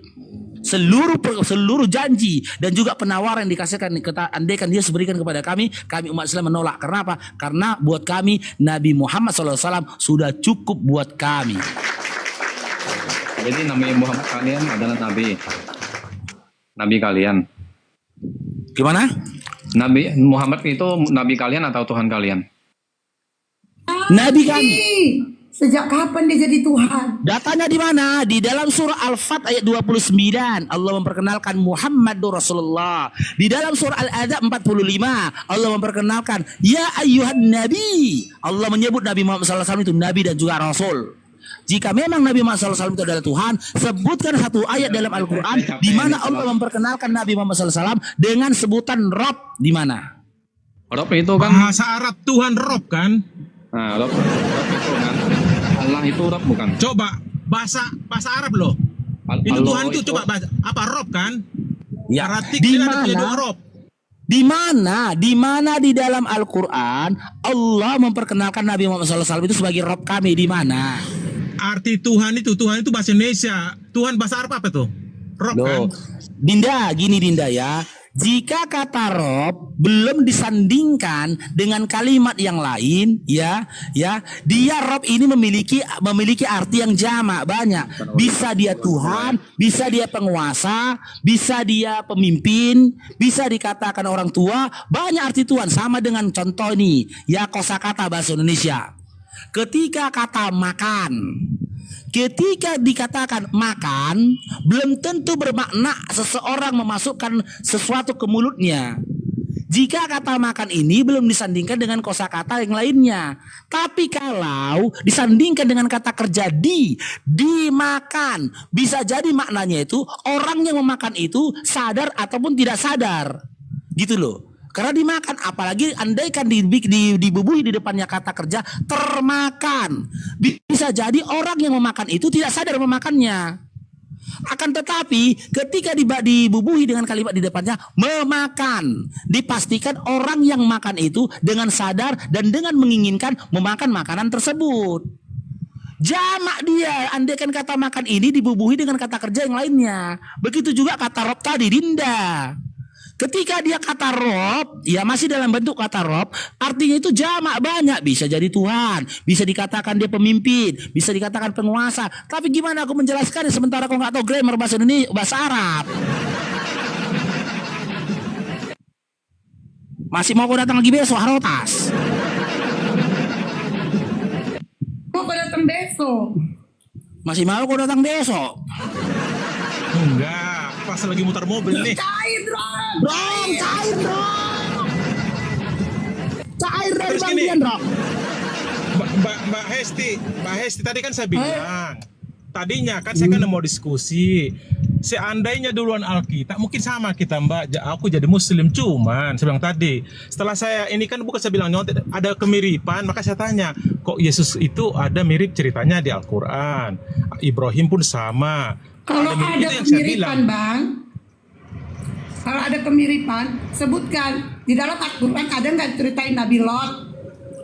Seluruh janji dan juga penawaran yang dikasihkan andaikan Yesus berikan kepada kami umat Islam menolak. Kenapa? Karena buat kami Nabi Muhammad SAW sudah cukup buat kami. Jadi Nabi Muhammad kalian adalah nabi. Nabi kalian. Gimana? Nabi Muhammad itu nabi kalian atau Tuhan kalian? Nabi kami. Sejak kapan dia jadi Tuhan? Datanya di mana? Di dalam surah Al-Fat ayat 29 Allah memperkenalkan Muhammadur Rasulullah. Di dalam surah Al-Adzab 45 Allah memperkenalkan ya ayyuhan nabi. Allah menyebut Nabi Muhammad SAW itu nabi dan juga rasul. Jika memang Nabi Muhammad SAW itu adalah Tuhan, sebutkan satu ayat dalam Al-Quran di mana Allah memperkenalkan Nabi Muhammad SAW dengan sebutan Rob. Di mana? Rob itu kan, Bahasa Arab Tuhan Rob kan? nah, Rob itu kan, Allah itu Rob bukan? Coba bahasa Arab loh. Itu Allah Tuhan itu coba bahasa apa Rob kan? Ya. Aratik Di dia ada mana? Rob. Di mana di dalam Al-Quran Allah memperkenalkan Nabi Muhammad SAW itu sebagai Rob kami? Di mana? Arti Tuhan itu bahasa Indonesia. Tuhan bahasa Arab apa tuh? Rob kan? Loh, Dinda, gini Dinda ya. Jika kata Rob belum disandingkan dengan kalimat yang lain, ya, dia Rob ini memiliki arti yang jamak banyak. Bisa dia Tuhan, bisa dia penguasa, bisa dia pemimpin, bisa dikatakan orang tua. Banyak arti Tuhan. Sama dengan contoh nih, ya kosakata bahasa Indonesia. Ketika kata makan, ketika dikatakan makan, belum tentu bermakna seseorang memasukkan sesuatu ke mulutnya. Jika kata makan ini belum disandingkan dengan kosakata yang lainnya. Tapi kalau disandingkan dengan kata kerja dimakan, bisa jadi maknanya itu orang yang memakan itu sadar ataupun tidak sadar. Gitu loh. Karena dimakan, apalagi andaikan dibubuhi di depannya kata kerja termakan. Bisa jadi orang yang memakan itu tidak sadar memakannya. Akan tetapi ketika dibubuhi dengan kalimat di depannya memakan, dipastikan orang yang makan itu dengan sadar dan dengan menginginkan memakan makanan tersebut. Jamak dia, andaikan kata makan ini dibubuhi dengan kata kerja yang lainnya. Begitu juga kata Rob tadi, Dinda. Ketika dia kata Rob, ya masih dalam bentuk kata Rob, artinya itu jamak banyak. Bisa jadi Tuhan, bisa dikatakan dia pemimpin, bisa dikatakan penguasa. Tapi gimana aku menjelaskannya sementara aku nggak tahu grammar bahasa Indonesia, bahasa Arab. Masih mau kau datang lagi besok, Harotas? Mau pada datang besok. Masih mau kau datang besok? Enggak, pas lagi muter mobil nih. Cair, Bang. Bro, cair bro. Cair dari Terus Bang gini. Dian bro. Mbak Hesti tadi kan saya bilang, tadinya kan saya kan mau diskusi. Seandainya duluan Alkitab, mungkin sama kita Mbak. Aku jadi Muslim, cuman saya bilang tadi, setelah saya ini kan bukan saya bilang nyontek, ada kemiripan, maka saya tanya, kok Yesus itu ada mirip ceritanya di Al-Quran, Ibrahim pun sama. Kalau mirip ada itu yang saya bilang. kemiripan, Bang. Kalau ada kemiripan, sebutkan di dalam Al-Quran ada nggak ceritain Nabi Lot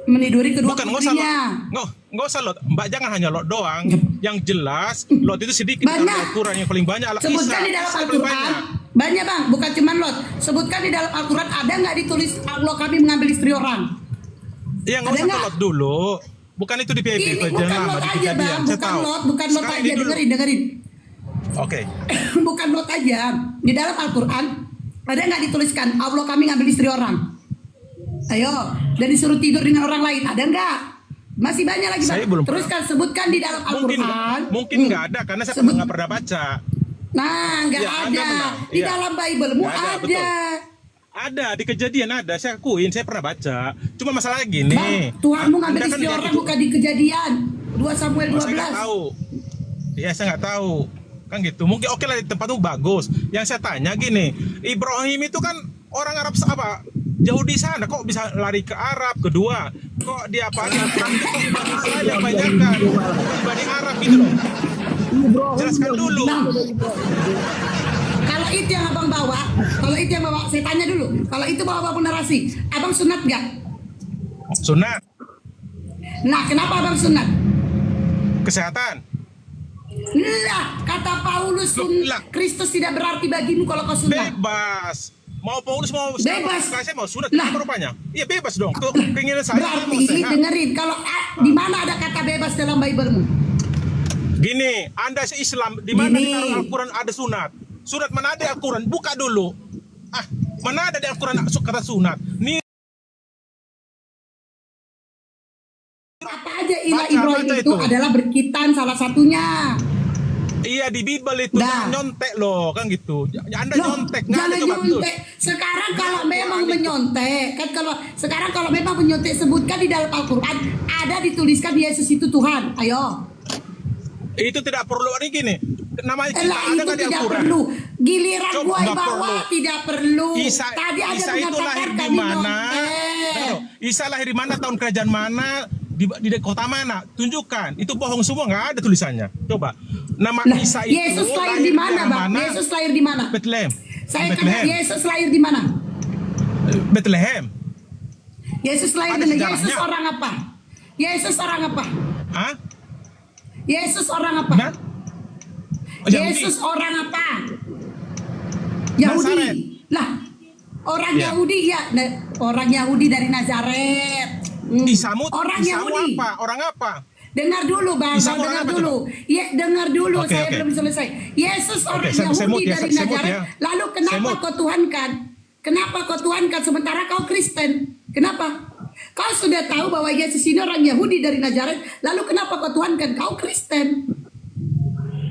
meniduri kedua Bukan, nggak usah Lot, putrinya? nggak usah Lot, Mbak jangan hanya Lot doang. Yang jelas Lot itu sedikit di dalam Banyak. Al-Quran, yang paling banyak adalah Sebutkan Isa. di dalam Isa paling Al-Quran. Banyak Bang, bukan cuma Lot. Sebutkan di dalam Al-Quran ada nggak ditulis Allah kami mengambil istri orang? Ya nggak Ada usah ke nggak? Lot dulu. Bukan itu di PIP Ini aja bukan lah, Lot Mbak, di aja kejadian. Bang, Saya bukan tahu. Lot Lot Sekarang aja, ini dulu. dengerin. Oke. Bukan Lot aja. Di dalam Al-Quran ada nggak dituliskan Allah kami ngambil istri orang? Ayo, dan disuruh tidur dengan orang lain, ada nggak? Masih banyak lagi Saya Bang. belum Teruskan sebutkan di dalam Al-Quran. Mungkin nggak ada karena saya Sebut- nggak pernah baca. Nah, nggak Ya, Anda ada. menang. Di Iya. dalam Bible-mu Nggak ada, ada. betul. Ada di kejadian ada, saya akuin saya pernah baca. Cuma masalah gini. Bang, Tuhanmu ngambil Anda kan istri lihat orang itu. bukan di kejadian 2 Samuel Oh, saya nggak 12. tahu. Ya saya nggak tahu. Kan gitu. Mungkin oke lah di tempat itu bagus. Yang saya tanya gini, Ibrahim itu kan orang Arab apa? Yahudi sana kok bisa lari ke Arab? Kedua, kok dia apa? Al-Quran itu kok bangsa yang banyak kan dibanding Arab gitu loh. Jelaskan dulu. Bang, kalau itu yang abang bawa, saya tanya dulu. Kalau itu bawa narasi, abang sunat nggak? Sunat, Nah, kenapa abang sunat? kesehatan. Lah, kata Paulus, Lah. Kristus tidak berarti bagimu kalau kau sunat. Bebas. Mau Paulus mau Bebas. saya mau sunat Lah. apa rupanya? Iya bebas dong. Tuh keinginan saya mau Berarti sehat. dengerin, kalau di mana ada kata bebas dalam Bible-mu? Gini, Anda se-Islam di mana di Gini. dalam Al-Quran ada sunat? Sunat mana ada di Al-Quran? Buka dulu. Mana ada di Al-Quran kata sunat? Nih Apa aja ilah Baca, Ibrahim baca itu itu. adalah berkitan salah satunya. iya di Bible itu Dah. jangan nyontek loh, kan gitu. Anda Loh, nyontek, nggak ada jangan coba tuh. nyontek. Sekarang kalau memang menyontek, kan kalau memang menyontek sebutkan di dalam Al-Qur'an ada dituliskan Yesus itu Tuhan. Ayo. Itu tidak perlu ini gini. Namanya kita Elah ada itu nggak di tidak Al-Quran? perlu. Giliran Coba, gua nggak bawa perlu. tidak perlu. Tadi ada Isa itu lahir mengatakan di kami mana? nyontek. Tahu, Isa lahir di mana? Tahun kerajaan mana? Di kota mana? Tunjukkan. Itu bohong semua, nggak ada tulisannya. Coba. Nama Lah, Isa itu Yesus lahir di mana, daerah Bang? Yesus lahir di mana? Bethlehem. Saya kata Bethlehem. Yesus lahir di mana? Bethlehem. Yesus lahir Ada di mana? sejarahnya. Yesus orang apa? Yesus orang apa? Hah? Yesus orang apa? Nah? Oh, Yahudi. Yesus orang apa? Yahudi. Nazaret. Lah, orang Ya. Yahudi ya, orang Yahudi dari Nazaret. Isamu, Orang Isamu Yahudi. apa? Orang apa? Dengar dulu, Bang. Isa Bang, orang dengar apa dulu. Ya, dengar dulu. Oke, Saya oke. belum selesai. Yesus orang saya Yahudi mute ya, dari saya mute Nazaret. ya. Lalu kenapa Saya mute. kau tuhankan? Kenapa kau tuhankan sementara kau Kristen? Kenapa? Kau sudah tahu bahwa Yesus ini orang Yahudi dari Nazaret. Lalu kenapa kau tuhankan? Kau Kristen.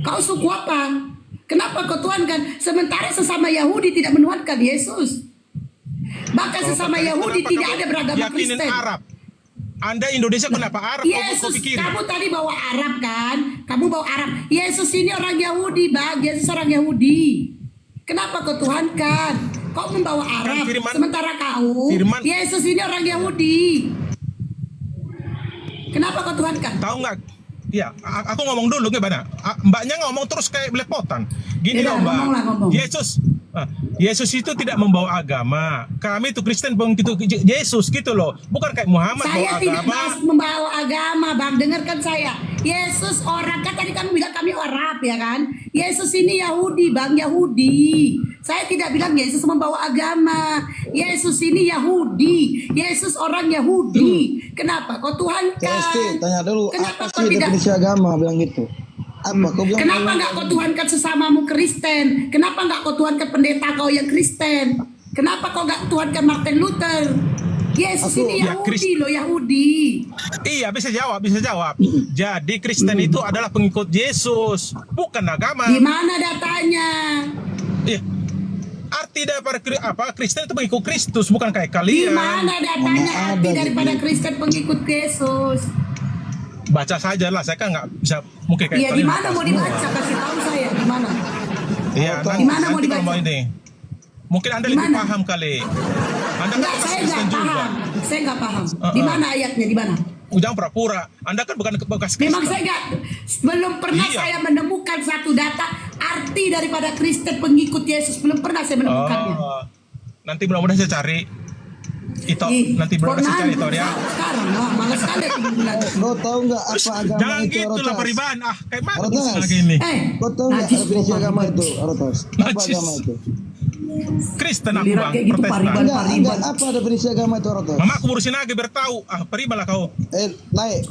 Kau suku apa? Kenapa kau tuhankan? Sementara sesama Yahudi tidak menuhankan Yesus. Bahkan sesama Yahudi Kenapa tidak kamu ada beragama yakinin Kristen. Arab. Anda Indonesia kenapa Arab? Kau Yesus, pikirin? kamu tadi bawa Arab kan? Kamu bawa Arab. Yesus ini orang Yahudi, Bang. Yesus orang Yahudi. Kenapa kau tuhankan? Kau membawa Arab, firman- sementara kau firman- Yesus ini orang Yahudi. Kenapa kau tuhankan? Tahu nggak? Ya, aku ngomong dulu gimana? Mbaknya ngomong terus kayak belepotan. Gini Yaudah, loh, Mbak. ngomonglah, ngomong. Yesus itu tidak membawa agama. Kami itu Kristen bang gitu Yesus gitu loh. Bukan kayak Muhammad Saya bawa tidak agama. bahas membawa agama, Bang. Dengarkan saya. Yesus orang, kan tadi kamu bilang kami Arab ya kan? Yesus ini Yahudi, Bang, Yahudi. Saya tidak bilang Yesus membawa agama. Yesus ini Yahudi. Yesus orang Yahudi. Kenapa kau tuhankan? Kesti, tanya dulu, Kenapa apa kau sih tidak? definisi agama bilang gitu? Apa kau bilang? Kenapa nggak kau tuhankan sesamamu Kristen? Kenapa nggak kau tuhankan pendeta kau yang Kristen? Kenapa kau nggak tuhankan Martin Luther? Yesus Aku- ini Ya, Yahudi loh, Yahudi. Iya, bisa jawab, bisa jawab. Jadi Kristen itu adalah pengikut Yesus, bukan agama. Di mana datanya? Iya. Arti daripada Kristen itu pengikut Kristus, bukan kayak Di kalian. mana datanya Mana arti ada daripada gitu. Kristen pengikut Yesus? Baca saja lah, saya kan nggak bisa mungkin kayak Iya, di kalian mana hafal mau semua. dibaca? Kasih tahu saya di mana. Iya, Di mana mau nanti kalau dibaca? mau ini. Mungkin Anda Di lebih mana? paham kali. Anda kan Enggak, bekas saya Kristen nggak juga. paham. Saya nggak paham. Di mana ayatnya? Di mana? Jangan pura-pura. Anda kan bukan bekas Kristen. Memang saya nggak, belum pernah Iya. saya menemukan satu data arti daripada Kristen pengikut Yesus. Belum pernah saya menemukannya. Oh, nanti mudah-mudahan saya cari itu. Ih, Nanti mudah-mudahan saya cari itu ya. Sekarang, wah, malas sekali aku bilang. Kau tahu nggak apa agama Jangan itu, gitu lah Arotas? peribahan. Kayak mana Arotas. urusan lagi ini? Kau tahu nggak najis definisi kok, agama Pak. itu, Arotas? Apa Najis. agama itu? Kristen aku Giliran bang, kayak gitu, Protestan. pariban. Enggak, apa definisi agama itu, Arotas? Mama aku urusin lagi biar tahu. Peribalah kau. Naik.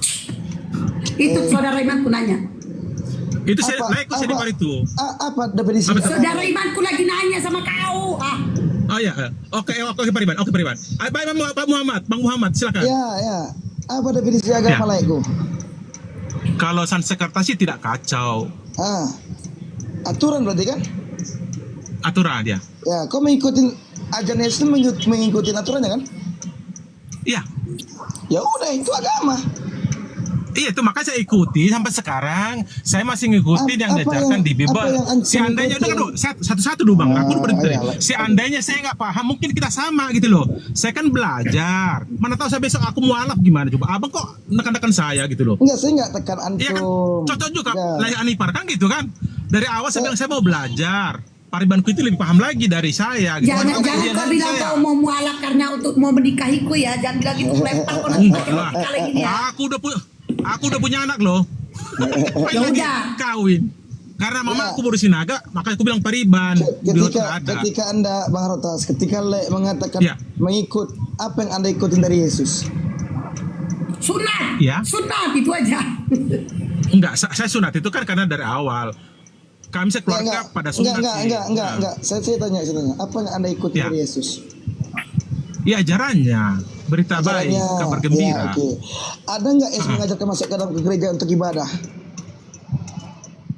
Itu saudara imanku nanya. Itu saya Apa- naik ke sini apa- par itu. Apa definisi Apa- agama? Saudara imanku lagi nanya sama kau. Oh ya, oke peribahan, oke peribahan. Baik Pak Muhammad, Bang Muhammad silakan. Ya. Apa definisi agama Ya. laiku? Kalau Sanskerta sih tidak kacau Aturan berarti kan? aturan dia. Ya, kau mengikuti ajaran Yesus mengikuti aturannya kan? Iya, Ya udah, itu agama. iya itu makanya saya ikuti sampai sekarang. Saya masih ngikutin yang Apa diajarkan yang- di Bible. apa yang antum Seandainya ikutin? dengar dulu, satu-satu dulu bang. Aku berhenti. ayolah. Seandainya saya nggak paham, mungkin kita sama gitu loh. Saya kan belajar. Mana tahu saya besok aku mualaf gimana coba. Abang kok nekan-nekan saya gitu loh. Enggak, saya enggak tekan antum. Iya kan, cocok juga. Enggak. Lah Anipar kan gitu kan. Dari awal saya bilang saya mau belajar. Paribanku itu lebih paham lagi dari saya. Gitu. Jangan Makanya jangan dia kau dari bilang saya. kau mau mualaf karena untuk mau menikahiku ya. Jangan bilang gitu, lempar kau nanti pakai Lah, logika lagi ya. aku udah punya anak loh. Ya Lagi udah. kawin. Karena mama Ya. aku baru sinaga, makanya aku bilang Pariban. Beliau tuh nggak ada. Ketika Anda Bang Rotas, ketika mengatakan Ya. mengikut apa yang Anda ikutin dari Yesus. Sunat. Ya. Sunat itu aja. Enggak, saya sunat itu kan karena dari awal. Kami sekeluarga pada sunat sih. Enggak. Saya tanya. Apa yang Anda ikuti Ya. dari Yesus? Ya ajarannya, berita baik, Ajarannya. kabar gembira. Ya, oke. Ada nggak Yesus mengajarkan masuk ke dalam gereja untuk ibadah?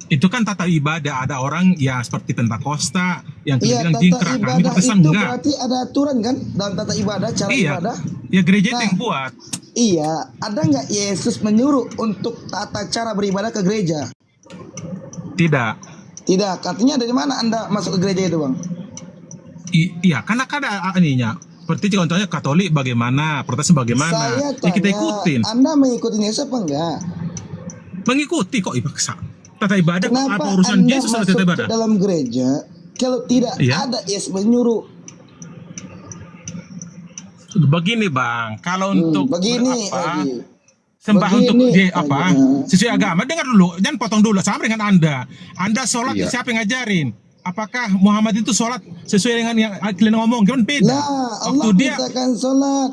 Itu kan tata ibadah, ada orang ya seperti Pentakosta yang Iya, bilang tata jingkrak, kami ibadah Protestan itu enggak. berarti ada aturan kan dalam tata ibadah, cara Iya, ibadah. ya gereja itu Nah. yang buat. Iya, ada nggak Yesus menyuruh untuk tata cara beribadah ke gereja? Tidak. Tidak, artinya dari mana Anda masuk ke gereja itu, Bang? Iya, karena kan ada ininya. Seperti contohnya Katolik bagaimana, Protestan bagaimana, Saya ya kita tanya, ikutin. Anda mengikuti Yesus apa enggak? Mengikuti kok dipaksa. Tata ibadah kok Kenapa apa urusan Anda Yesus sama masuk tata ke ibadah? dalam gereja kalau tidak Iya. ada Yesus menyuruh? Begini bang, kalau untuk begini apa, lagi. sembah Begini untuk lagi. apa sesuai agama, dengar dulu, jangan potong dulu, sama dengan Anda sholat Iya. siapa yang ngajarin? Apakah Muhammad itu sholat sesuai dengan yang kalian ngomong? Kan beda. Nah, Allah Waktu dia mintakan salat.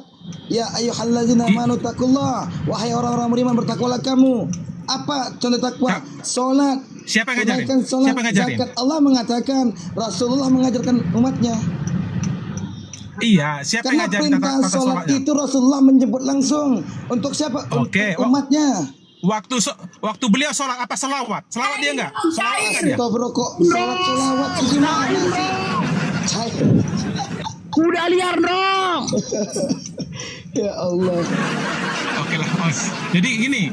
Ya ayyuhalladzina amanu taqullah. Wahai orang-orang beriman, bertakwalah kamu. Apa contoh takwa? Salat. Siapa yang ngajarin? Tunaikan salat, Siapa yang ngajarin? zakat. Allah mengatakan, Rasulullah mengajarkan umatnya. Iya, siapa yang Karena ngajarin perintah tata salat sholatnya? itu Rasulullah menyebut langsung. Untuk siapa? Oke, Untuk umatnya. Waktu beliau sholat apa selawat? Selawat dia enggak? Selawat enggak dia? Astagfirullah, kok salat selawat gimana sih? Saya- Udah liar dong. Ya Allah. Oke lah, Mas. Jadi gini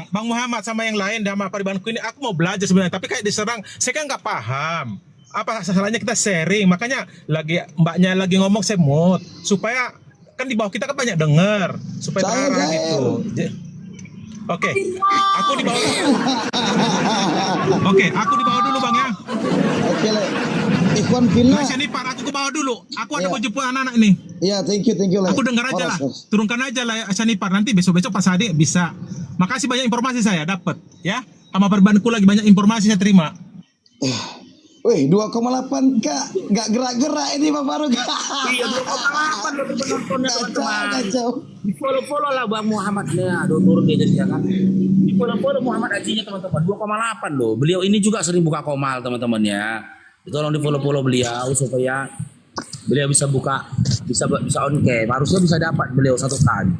Bang Muhammad sama yang lain sama Paribanku ini, aku mau belajar sebenarnya, tapi kayak diserang, saya kan nggak paham. Apa salahnya kita sharing? Makanya mbaknya lagi ngomong saya mute supaya kan di bawah kita kan banyak denger supaya Saya terarah Jael. gitu. Oke, aku di bawah dulu. Oke, aku di bawah dulu Bang ya. Oke, Le. Ikhwan fillah. Mas Yanipar, aku ke bawah dulu. Aku ada Iya. mau jemput anak-anak ini. Ya, thank you, Le. Aku dengar aja lah, Horas. turunkan aja lah Sanipar, nanti besok-besok pas adik bisa. Makasih banyak informasi saya dapat, ya. Sama Perbanku lagi banyak informasi saya terima. Wih, 2,8 Kak. Nggak gerak-gerak ini Pak Faruk. Iya, 2,8 loh penontonnya teman-teman. Kacau. Di follow lah Bang Muhammad ya, turun dia jadi kan. Di follow Muhammad Ajinya teman-teman, 2,8 loh. Beliau ini juga sering buka komal teman-teman ya. Tolong di follow beliau supaya beliau bisa buka bisa on cam. Harusnya bisa dapat beliau satu kali.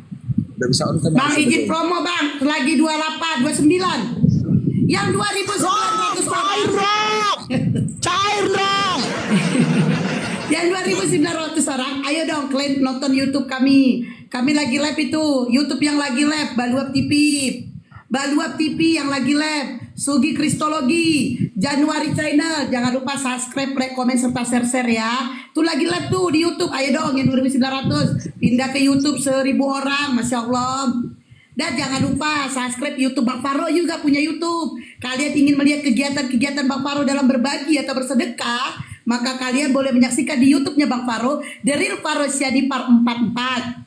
Udah bisa on cam. Bang izin promo bang, lagi 28, 29. Yang 2.900 orang. Cair dong. Yang 2.900 orang, ayo dong kalian nonton YouTube kami. Kami lagi live itu, YouTube yang lagi live, Baluap TV. Baluap TV yang lagi live, Sugi Kristologi, Januari Channel. Jangan lupa subscribe, like, komen, serta share ya. Tuh lagi live tuh di YouTube. Ayo dong yang 2.900 pindah ke YouTube 1.000 orang, Masya Allah. Dan jangan lupa subscribe YouTube Bang Faro juga punya YouTube. Kalian ingin melihat kegiatan-kegiatan Bang Faro dalam berbagi atau bersedekah, maka kalian boleh menyaksikan di YouTube-nya Bang Faro, The Real Faro Siadi Par 44.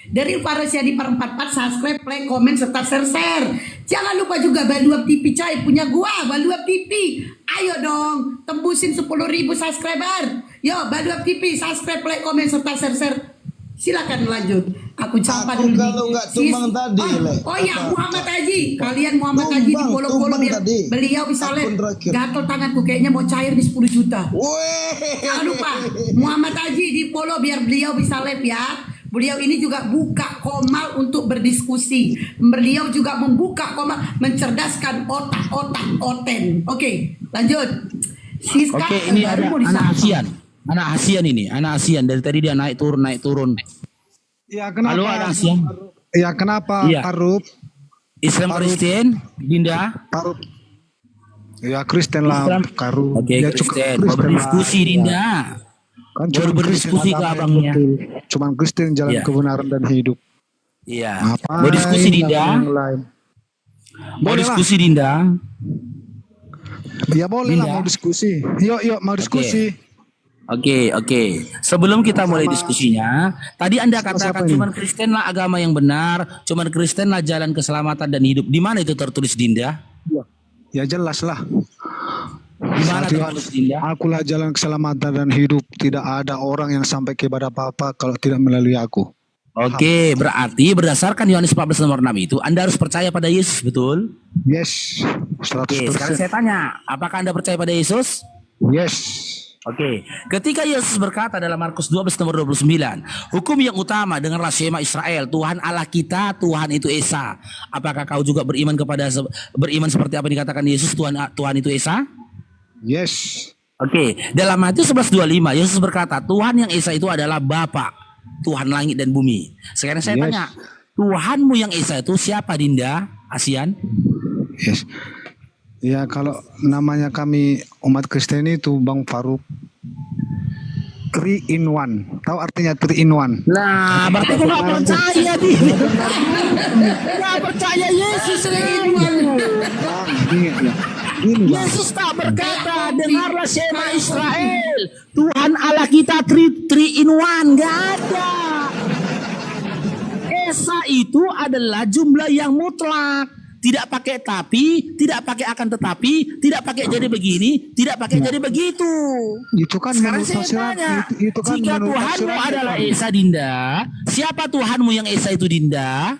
Dari Faro Siadi Par 44, subscribe, like, komen, serta share. Jangan lupa juga Baluap TV coy, punya gua Baluap TV. Ayo dong, tembusin 10.000 subscriber. Yo Baluap TV, subscribe, like, komen, serta share. Silakan lanjut. Aku campak dulu. Kalau nggak tumbang tadi, oh ya Muhammad Haji, kalian Muhammad Haji di follow biar tadi. beliau bisa live. Akun terakhir. Gatel tanganku kayaknya mau cair di 10 juta. Weh. Jangan lupa Muhammad Haji di follow biar beliau bisa live ya. Beliau ini juga buka komal untuk berdiskusi. Beliau juga membuka komal, mencerdaskan otak-otak oten. Oke, lanjut. Siska, Oke, ini ada anak ASEAN ini, anak ASEAN dari tadi dia naik turun. Ya kenapa? Halo anak ASEAN. Ya kenapa Iya. Parup? Islam Kristen, Dinda. Parup. Ya Kristen lah, Islam. Karu. Oke, Ya, Kristen. Mau lah. berdiskusi Dinda. Kan Baru cuma berdiskusi Kristen ke agama yang abangnya. betul. Cuman Kristen jalan Iya. kebenaran dan hidup. Iya. Ngapain Mau diskusi Dinda? yang lain? Mau Boleh diskusi Dinda? Ya boleh lah Dinda. mau diskusi. Yuk mau diskusi. Oke. Sebelum kita mulai diskusinya, tadi Anda Siapa katakan ini? cuman Kristen lah agama yang benar, cuman Kristen lah jalan keselamatan dan hidup. Di mana itu tertulis Dinda? Ya jelas lah. Di mana Saat tertulis Dinda? Akulah jalan keselamatan dan hidup. Tidak ada orang yang sampai kepada apa-apa kalau tidak melalui aku. Oke, berarti berdasarkan Yohanes 14 nomor 6 itu Anda harus percaya pada Yesus, betul? Yes. 100%. Oke, sekarang saya tanya, apakah Anda percaya pada Yesus? Yes. Oke, ketika Yesus berkata dalam Markus 12 nomor 29, hukum yang utama dengarlah Shema Israel, Tuhan Allah kita, Tuhan itu Esa. Apakah kau juga beriman seperti apa yang dikatakan Yesus, Tuhan itu Esa? Yes. Oke, dalam Matius 11:25 Yesus berkata, Tuhan yang Esa itu adalah Bapa, Tuhan langit dan bumi. Sekarang saya Yes. tanya, Tuhanmu yang Esa itu siapa Dinda, ASEAN? Yes. Ya kalau namanya kami umat Kristen itu Bang Faruk 3 in 1. Tahu artinya 3 in 1? Nah, berarti kau gak percaya nih. Gak percaya Yesus Bang, gini ya. Gini Bang. Yesus tak berkata, dengarlah Shema Israel, Tuhan Allah kita 3 in 1. Gak ada. Esa itu adalah jumlah yang mutlak. Tidak pakai tapi, tidak pakai akan tetapi, tidak pakai jadi begini, tidak pakai jadi begitu. Itu kan Sekarang menurut saya tafsiran tanya, itu kan jika menurut Tuhanmu tafsiran adalah Bang. Esa Dinda, siapa Tuhanmu yang Esa itu Dinda?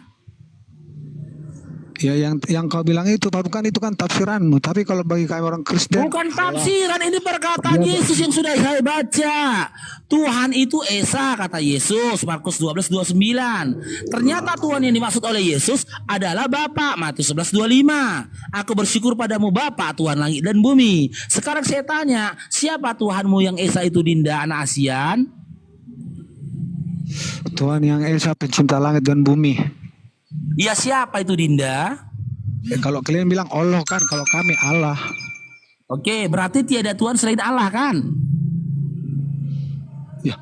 Ya yang kau bilang itu Pak, bukan itu kan tafsiranmu. Tapi kalau bagi kami orang Kristen, Bukan tafsiran, ini perkataan Yesus yang sudah saya baca. Tuhan itu Esa, kata Yesus, Markus 12:29. Ternyata Tuhan yang dimaksud oleh Yesus adalah Bapa, Matius 11:25. Aku bersyukur padamu Bapa, Tuhan langit dan bumi. Sekarang saya tanya, siapa Tuhanmu yang Esa itu Dinda, anak ASEAN? Tuhan yang Esa pencipta langit dan bumi. Ya siapa itu Dinda? Kalau kalian bilang Allah kan, kalau kami Allah. Oke, berarti tiada Tuhan selain Allah kan? Ya,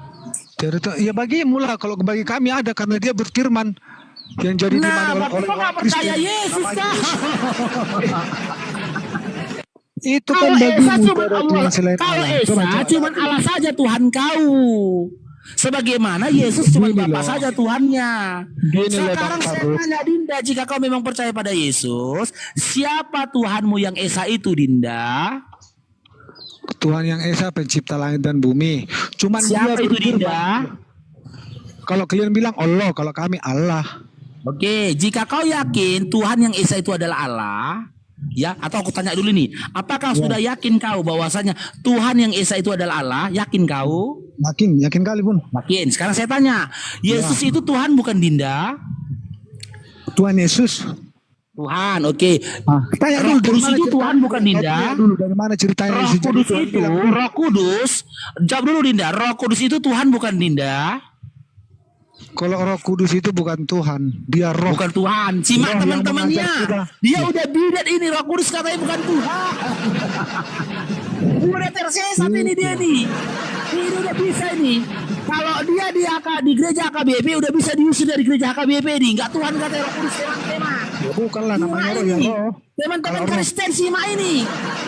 ya bagimu lah. Kalau bagi kami ada karena dia berfirman yang jadi di mana Nah, oleh berarti kau orang gak percaya Kristen. Yesus kan? Itu kan Kalau Esa bagimu cuma tidak ada Allah, Tuhan selain kalau Allah. Esa cuma Allah saja Tuhan kau. Sebagaimana Yesus cuma Gini Bapa loh. saja Tuhannya. Gini loh, Sekarang Bang saya Faruk. tanya Dinda, jika kau memang percaya pada Yesus, siapa Tuhanmu yang Esa itu Dinda? Tuhan yang Esa pencipta langit dan bumi. Cuman Siapa dia itu berfirman. Dinda? Kalau kalian bilang Allah, kalau kami Allah. Oke, jika kau yakin Tuhan yang Esa itu adalah Allah, ya, atau aku tanya dulu nih, apakah sudah yakin kau bahwasanya Tuhan yang Esa itu adalah Allah? Yakin kau? Yakin kali pun. Makin. Sekarang saya tanya, Yesus itu Tuhan bukan Dinda? Tuhan Yesus. Tuhan, oke. Tanya Roh dulu, dari Kudus mana itu cerita- Tuhan bukan Dinda? Tanya dulu dari mana ceritanya Roh Yesus jadi Kudus Tuhan? itu, Roh Kudus. Jawab dulu Dinda. Roh Kudus itu Tuhan bukan Dinda? Kalau Roh Kudus itu bukan Tuhan, dia roh. Bukan Tuhan. Simak Roh yang teman-temannya. mengajar kita. Dia udah bidat ini. Roh Kudus katanya bukan Tuhan. Udah tersesat ini dia nih. Ini udah bisa ini. Kalau dia di gereja AKBP udah bisa diusir dari gereja AKBP nih. Enggak Tuhan katanya Roh Kudus teman-teman. Ya bukanlah namanya Simak roh ya ini. roh. Teman-teman Kalau roh- Kristen simak ini.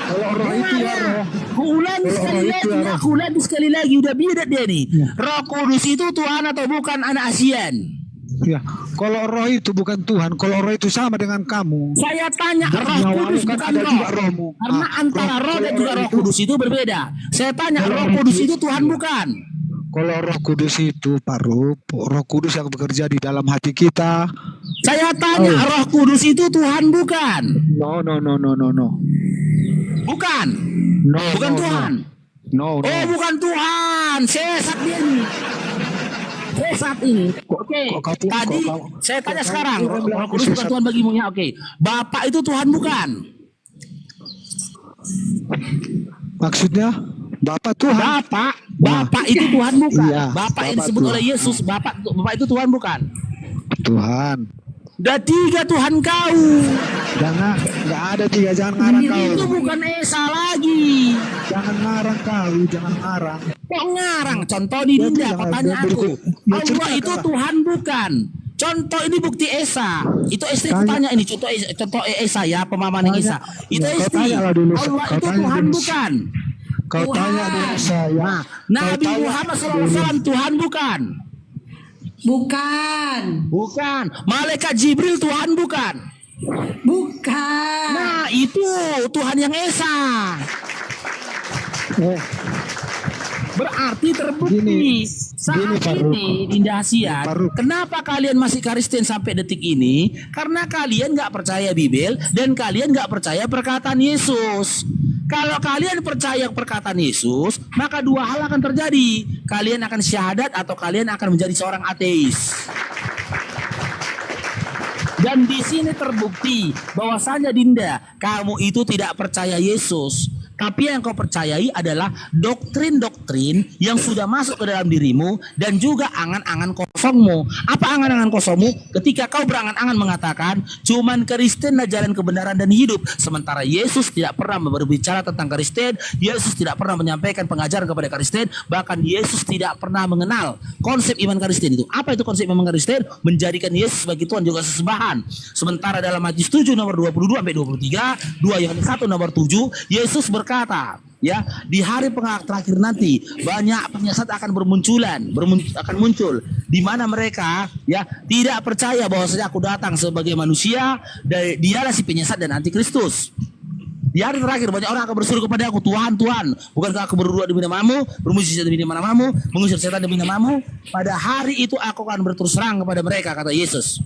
Kalau roh itu ya roh. Ulangi Kalau sekali roh itu lagi, ya roh. aku ulangi sekali lagi, udah bidat dia nih. Roh Kudus itu Tuhan atau bukan anak Asian? Ya, kalau roh itu bukan Tuhan, kalau roh itu sama dengan kamu. Saya tanya, Roh Nyawamu Kudus kan bukan ada roh. juga rohmu. Karena antara roh dan juga Roh Kudus itu berbeda. Saya tanya, Roh Kudus itu Tuhan bukan? Kalau Roh Kudus itu Pak Rup, Roh Kudus yang bekerja di dalam hati kita. Saya tanya, Roh Kudus itu Tuhan bukan? No. Bukan. No, Bukan no, Tuhan. No. Oh, bukan Tuhan. Sesat dia nih. Sesat ini. Oke. Tadi saya tanya sekarang, Roh Kudus bukan Tuhan bagimu ya. Oke. Bapak itu Tuhan bukan? Maksudnya Bapak Tuhan. Bapak itu Tuhan bukan? Iya, Bapak yang Bapak disebut Tuhan. oleh Yesus, Bapak itu Tuhan bukan? Tuhan. Udah 3 Tuhan kau. Jangan, nggak ada tiga, jangan ngarang kau. Itu bukan Esa lagi. Jangan ngarang kau, jangan ngarang. Kok ngarang? Contoh di Ya, Dinda, jangan, kau tanya ya, aku. ya, Allah ceritakan itu lah. Tuhan bukan? Contoh ini bukti Esa. Itu Esa Tanya. tanya ini contoh Esa ya, pemahaman yang Esa. Itu Ya, kau Esa. tanya lah dulu. Allah Kau itu tanya Tuhan dulu. bukan? Kau Tuhan. tanya dengan saya. Nah, Nabi tanya Muhammad SAW Tuhan bukan? Bukan. Bukan. Malaikat Jibril Tuhan bukan? Bukan. Nah, itu Tuhan yang Esa. Berarti terbukti Gini, saat Pak Rup. ini Dinda Asian, Pak Rup. kenapa kalian masih Kristen sampai detik ini? Karena kalian nggak percaya Bibel dan kalian nggak percaya perkataan Yesus. Kalau kalian percaya perkataan Yesus, maka 2 hal akan terjadi. Kalian akan syahadat atau kalian akan menjadi seorang ateis. Dan di sini terbukti bahwasanya Dinda, kamu itu tidak percaya Yesus. Tapi yang kau percayai adalah doktrin-doktrin yang sudah masuk ke dalam dirimu dan juga angan-angan kosongmu. Apa angan-angan kosongmu? Ketika kau berangan-angan mengatakan cuman Kristen jalan kebenaran dan hidup, sementara Yesus tidak pernah berbicara tentang Kristen, Yesus tidak pernah menyampaikan pengajaran kepada Kristen, bahkan Yesus tidak pernah mengenal konsep iman Kristen itu. Apa itu konsep iman Kristen? Menjadikan Yesus sebagai Tuhan juga sesembahan. Sementara dalam Matius 7 nomor 22 sampai 23, 2 Yohanes 1 nomor 7, Yesus berkata, ya, di hari terakhir nanti banyak penyesat akan akan muncul di mana mereka ya tidak percaya bahwasanya aku datang sebagai manusia, dan dialah si penyesat dan antikristus. Di hari terakhir banyak orang akan berseru kepada aku, Tuhan, Tuhan, bukankah aku berdoa demi namamu, bermujizat demi namamu, mengusir setan demi namamu? Pada hari itu aku akan berterus terang kepada mereka, kata Yesus,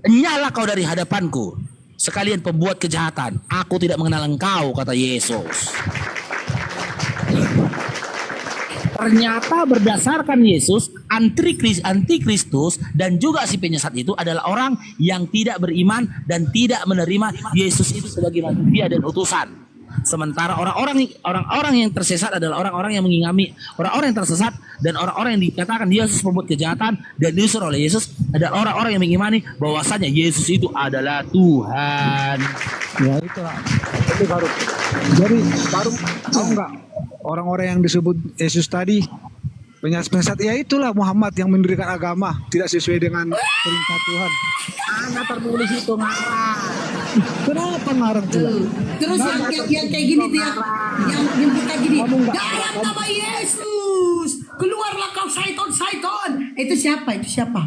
enyahlah kau dari hadapanku, sekalian pembuat kejahatan. Aku tidak mengenal engkau, kata Yesus. Ternyata berdasarkan Yesus, antikristus dan juga si penyesat itu adalah orang yang tidak beriman dan tidak menerima Yesus itu sebagai manusia dan utusan. Sementara orang-orang yang tersesat adalah orang-orang yang mengingami, orang-orang yang tersesat dan orang-orang yang dikatakan Yesus pembuat kejahatan dan diusir oleh Yesus adalah orang-orang yang mengimani bahwasanya Yesus itu adalah Tuhan. Ya itulah. Itu baru. Jadi baru tahu nggak orang-orang yang disebut Yesus tadi penyesat, ya itulah Muhammad yang mendirikan agama tidak sesuai dengan perintah Tuhan. Mana tertulis itu ngarang? Kenapa ngarang tuh? Terus yang kayak gini tuh yang buka gini. Dalam nama Yesus, keluarlah kau syaiton. Itu siapa? Siapa?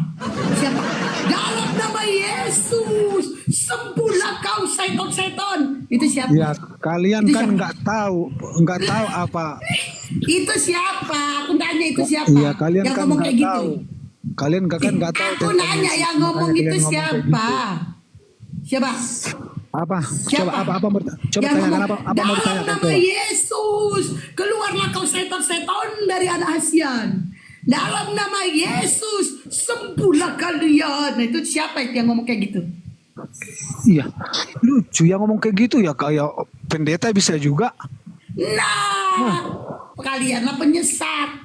Dalam nama Yesus, sembuhlah kau syaiton. Itu siapa? Ya kalian Itu kan siapa? nggak tahu apa. Itu siapa? Aku nanya itu siapa? Iya kalian yang kan ngomong nggak kayak gitu. tahu. Kalian kan nggak tahu. Aku tentang nanya Yesus, yang ngomong makanya itu kalian ngomong kayak siapa? gitu. Siapa? Apa? Siapa? Coba Yang tanyakan ngomong, apa mau dalam ditanyakan? nama Yesus, keluarlah kau setan-setan dari anak Asian. Dalam nama Yesus, sembuhlah kalian. Nah, itu siapa itu yang ngomong kayak gitu? Iya, lucu yang ngomong kayak gitu ya, kayak pendeta bisa juga. Nah, kalianlah penyesat.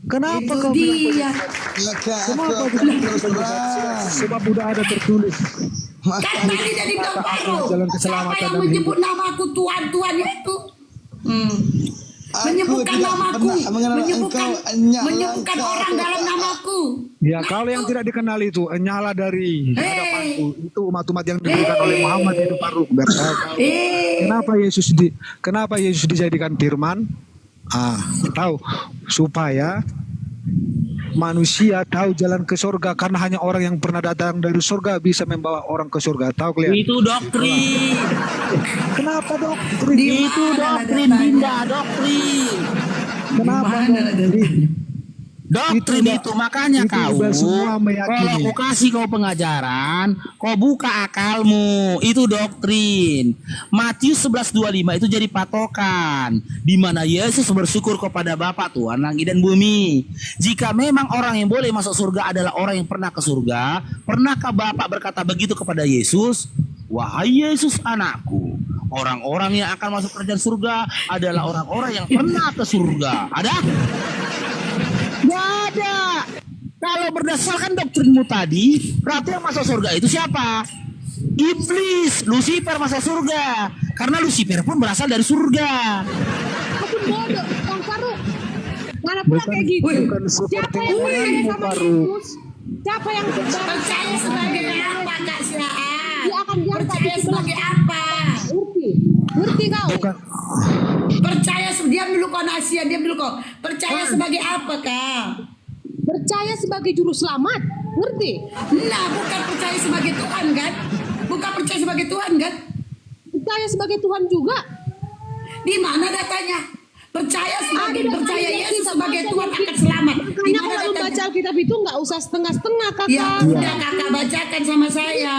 Kenapa Itu kau bilang dia. Maka aku Kenapa akan bilang terus terang. sebab udah ada tertulis. Kan tadi dari Bang Farouk, Jalan siapa keselamatan yang dan menyebut namaku Tuhan itu? Menyebutkan tidak namaku, pernah mengenal menyebutkan engkau, hanyalah menyebutkan engkau. orang dalam namaku. Ya Nah, kalau yang itu. tidak dikenal itu nyala dari Hei. hadapanku itu umat-umat yang diberikan oleh Muhammad itu Faruk. Kenapa Yesus dijadikan firman? Tahu supaya manusia tahu jalan ke surga, karena hanya orang yang pernah datang dari surga bisa membawa orang ke surga. Tahu kalian? Itu doktrin. Kenapa doktrin? Itu doktrin, Dinda, doktrin. Kenapa Mana ada doktrin? Doktrin itu, makanya itu kau udah semua kalau meyakini. aku kasih kau pengajaran, kau buka akalmu. Itu doktrin. Matius 11:25 itu jadi patokan di mana Yesus bersyukur kepada Bapa Tuhan langit dan bumi. Jika memang orang yang boleh masuk surga adalah orang yang pernah ke surga, pernahkah Bapak berkata begitu kepada Yesus? Wahai Yesus anakku, orang-orang yang akan masuk kerajaan surga adalah orang-orang yang pernah ke surga. Ada? Gak ada. Kalau berdasarkan doktrinmu tadi, berarti yang masuk surga itu siapa? Iblis, Lucifer masuk surga. Karena Lucifer pun berasal dari surga. Aku bodoh, Bang Farouk. Mana pula kayak gitu? Bukan Siapa seperti yang percaya ilmu, sama Faruk. Yesus? Siapa yang Percaya sebagai apa, Kak Siaan? Dia akan diangkat Percaya di sebagai apa? Ngerti? Ngerti kau? Bukan. Percaya diam dulu kau Asia, diam dulu kau. Percaya sebagai apa, Kak? Percaya sebagai juru selamat. Ngerti? Nah, bukan percaya sebagai Tuhan kan? Bukan percaya sebagai Tuhan kan? Percaya sebagai Tuhan juga. Di mana datanya? Percaya sebagai Ada percaya datanya Yesus kita sebagai baca Tuhan di- akan selamat. Di Makanya mana kalau datanya? baca Alkitab itu nggak usah setengah-setengah, Ya kakak. udah kakak bacakan sama saya.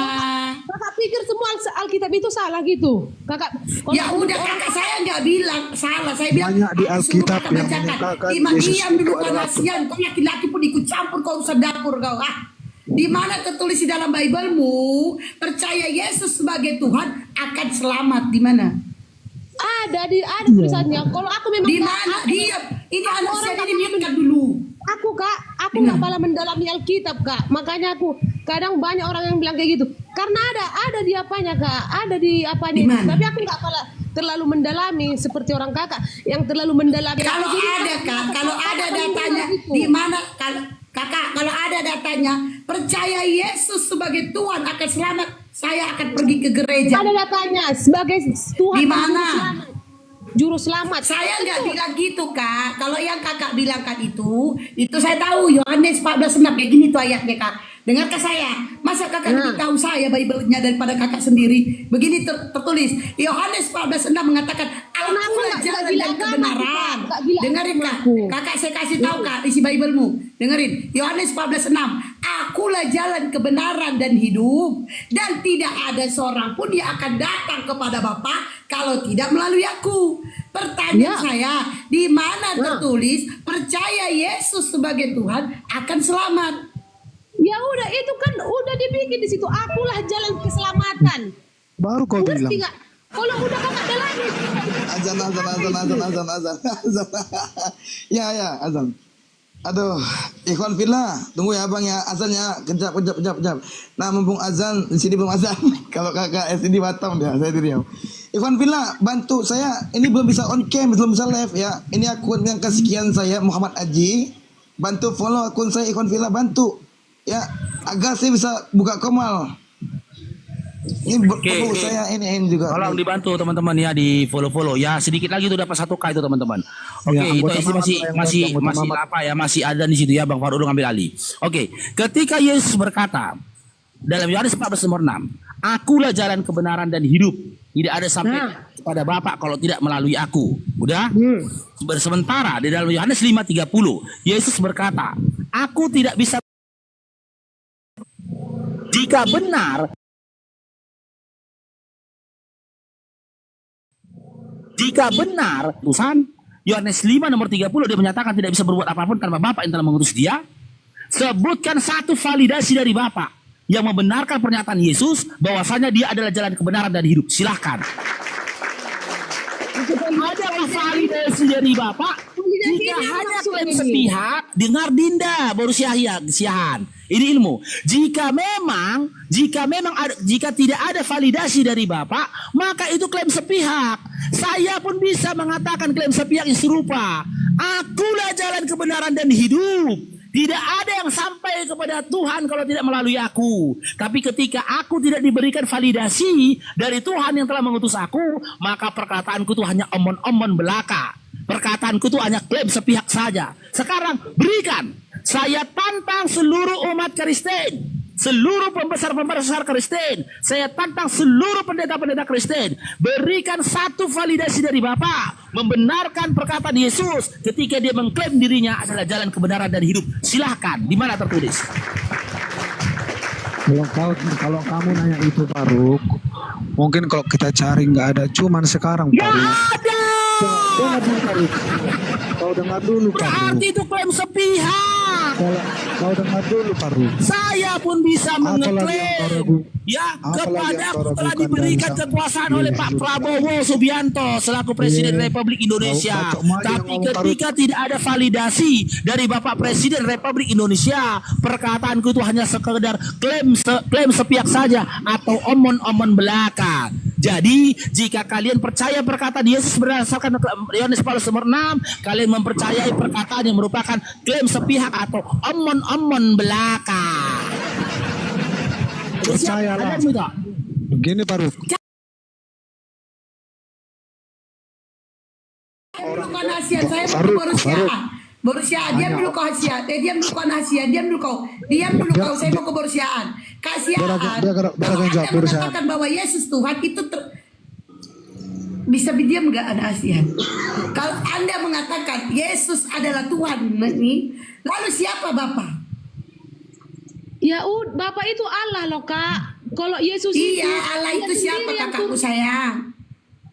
Kakak pikir semua Alkitab itu salah gitu, kakak. kalau Ya udah kakak saya nggak bilang salah, saya bilang Banyak di aku suruh Alkitab kakak yang bacakan. mengatakan Diam Yesus diam dulu itu kau adalah Asian, kau laki-laki pun ikut campur kau usah dapur kau Di mana tertulis di dalam Biblemu percaya Yesus sebagai Tuhan akan selamat di mana? ada tulisannya. Kalau aku memang Di nggak- mana? aku- Diam. Ini aku anak orang saya nggak ini paham. miutkan dulu. Aku nggak pala mendalami Alkitab, kak. Makanya aku kadang banyak orang yang bilang kayak gitu. Karena ada di apanya, kak. Ada di apanya. Di mana? Tapi aku nggak pala terlalu mendalami seperti orang kakak yang terlalu mendalami. Kalau Jadi, ada kak, kalau ada datanya gitu. di mana kakak kalau ada datanya percaya Yesus sebagai Tuhan akan selamat, saya akan pergi ke gereja. Ada datanya sebagai Tuhan. Di mana? Juru selamat. Saya nggak bilang gitu kak. Kalau yang kakak bilangkan itu saya tahu. Yohanes 14:6 kayak gini tuh ayatnya kak. Dengarkan saya. Masa kakak lebih tahu saya Bible-nya daripada kakak sendiri? Begini tertulis. Yohanes 14:6 mengatakan, Karena aku akulah nggak jalan gila dan agama, kebenaran. Kak. Nggak gila Dengerin kak. agamaku. Kakak saya kasih tahu kak isi Bible-mu. Dengerin. Yohanes 14:6. Akulah jalan kebenaran dan hidup. Dan tidak ada seorang pun yang akan datang kepada Bapa kalau tidak melalui aku. Pertanyaan saya, di mana tertulis percaya Yesus sebagai Tuhan akan selamat? Ya udah, itu kan udah dibikin di situ. Akulah jalan keselamatan. Baru kau bilang. Ngerti nggak? Kalau udah kakak dalami. Azan. Ya, azan. Aduh, Ikhwan Fillah, tunggu ya Bang ya, azannya kejap. Nah, mumpung azan, di sini belum azan. Kalau kakak SD Batam dia, saya di Riau. Ikhwan Fillah, bantu saya, ini belum bisa on cam, belum bisa live ya. Ini akun yang kesekian saya, Muhammad Aji. Bantu follow akun saya, Ikhwan Fillah, bantu. Ya, agar saya bisa buka komal. Ini perlu saya ini juga. Tolong dibantu teman-teman ya, di follow ya, sedikit lagi itu dapat 1K itu teman-teman. Oke, Ya, itu anggota isi masih apa ya, masih ada di situ ya, Bang Faruk ngambil alih. Oke, ketika Yesus berkata dalam Yohanes 14:6, akulah jalan kebenaran dan hidup, tidak ada sampai kepada Bapa kalau tidak melalui aku. Udah? Sementara di dalam Yohanes 5:30 Yesus berkata, aku tidak bisa, jika benar Jika benar utusan Yohanes 5 nomor 30 dia menyatakan tidak bisa berbuat apapun tanpa Bapa yang telah mengutus dia. Sebutkan satu validasi dari Bapa yang membenarkan pernyataan Yesus bahwasanya dia adalah jalan kebenaran dan hidup. Silahkan. Ada validasi dari Bapak? Jika hanya klaim sepihak, dengar Dinda, baru siahan. Ini ilmu. Jika tidak ada validasi dari Bapak, maka itu klaim sepihak. Saya pun bisa mengatakan klaim sepihak yang serupa. Akulah jalan kebenaran dan hidup. Tidak ada yang sampai kepada Tuhan kalau tidak melalui aku. Tapi ketika aku tidak diberikan validasi dari Tuhan yang telah mengutus aku, maka perkataanku itu hanya omon-omon belaka. Perkataanku itu hanya klaim sepihak saja. Sekarang berikan. Saya tantang seluruh umat Kristen. Seluruh pembesar-pembesar Kristen. Saya tantang seluruh pendeta-pendeta Kristen. Berikan satu validasi dari Bapak. Membenarkan perkataan Yesus ketika dia mengklaim dirinya adalah jalan kebenaran dan hidup. Silahkan. Di mana tertulis? Kalau kamu nanya itu Faruk, mungkin kalau kita cari nggak ada, cuman sekarang Gak Faruk. ada. Dengar dulu Faruk. Kau dengar dulu Faruk. Berarti itu klaim sepihak. Kau dengar dulu Faruk. Saya pun bisa mengeklaim ya kepada aku telah diberikan kekuasaan oleh Pak Prabowo Subianto selaku Presiden Republik Indonesia. Tapi ketika tidak ada validasi dari Bapak Presiden Republik Indonesia, perkataanku itu hanya sekedar klaim sepihak saja atau omon-omon belaka. Jadi jika kalian percaya perkataan Yesus berdasarkan Yohanes Paulus nomor 6, kalian mempercayai perkataan yang merupakan klaim sepihak atau omon-omon belaka. Percayalah. Begini Faruk. Bukan hasiat, saya mau Borsiaan, diam dulu kau hasiat, diam dulu kau hasiat, diam dulu kau, saya mau ke Borsiaan. Kasihan, kalau Anda mengatakan bahwa Yesus Tuhan itu bisa diam nggak Anda hasiat? Kalau Anda mengatakan Yesus adalah Tuhan, lalu siapa Bapak? Ya Bapak itu Allah loh Kak. Kalau Yesus itu Allah itu siapa kakakku sayang?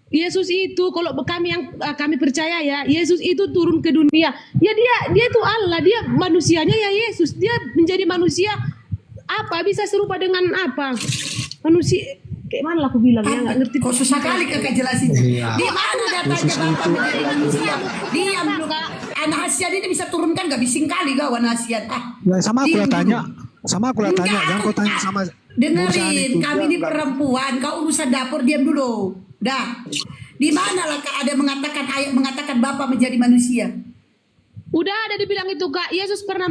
Yesus itu kalau kami percaya ya, Yesus itu turun ke dunia. Ya dia itu Allah, dia manusianya ya Yesus. Dia menjadi manusia apa bisa serupa dengan apa? Manusia kayak mana lah aku bilang ya nggak ngerti. Kok susah kali kakak jelasin. Di mana datanya Bapak menjadi manusia? Diam dulu Kak. Anak hasiat ini bisa turunkan nggak bising kali kawan hasiat. Ya, sama aku tanya. Jangan kau tanya sama. Dengerin, kami ini perempuan, kau urusan dapur, diam dulu. Dah. Di mana lah Kak ada ayat mengatakan Bapa menjadi manusia? Udah ada dibilang itu Kak. Yesus pernah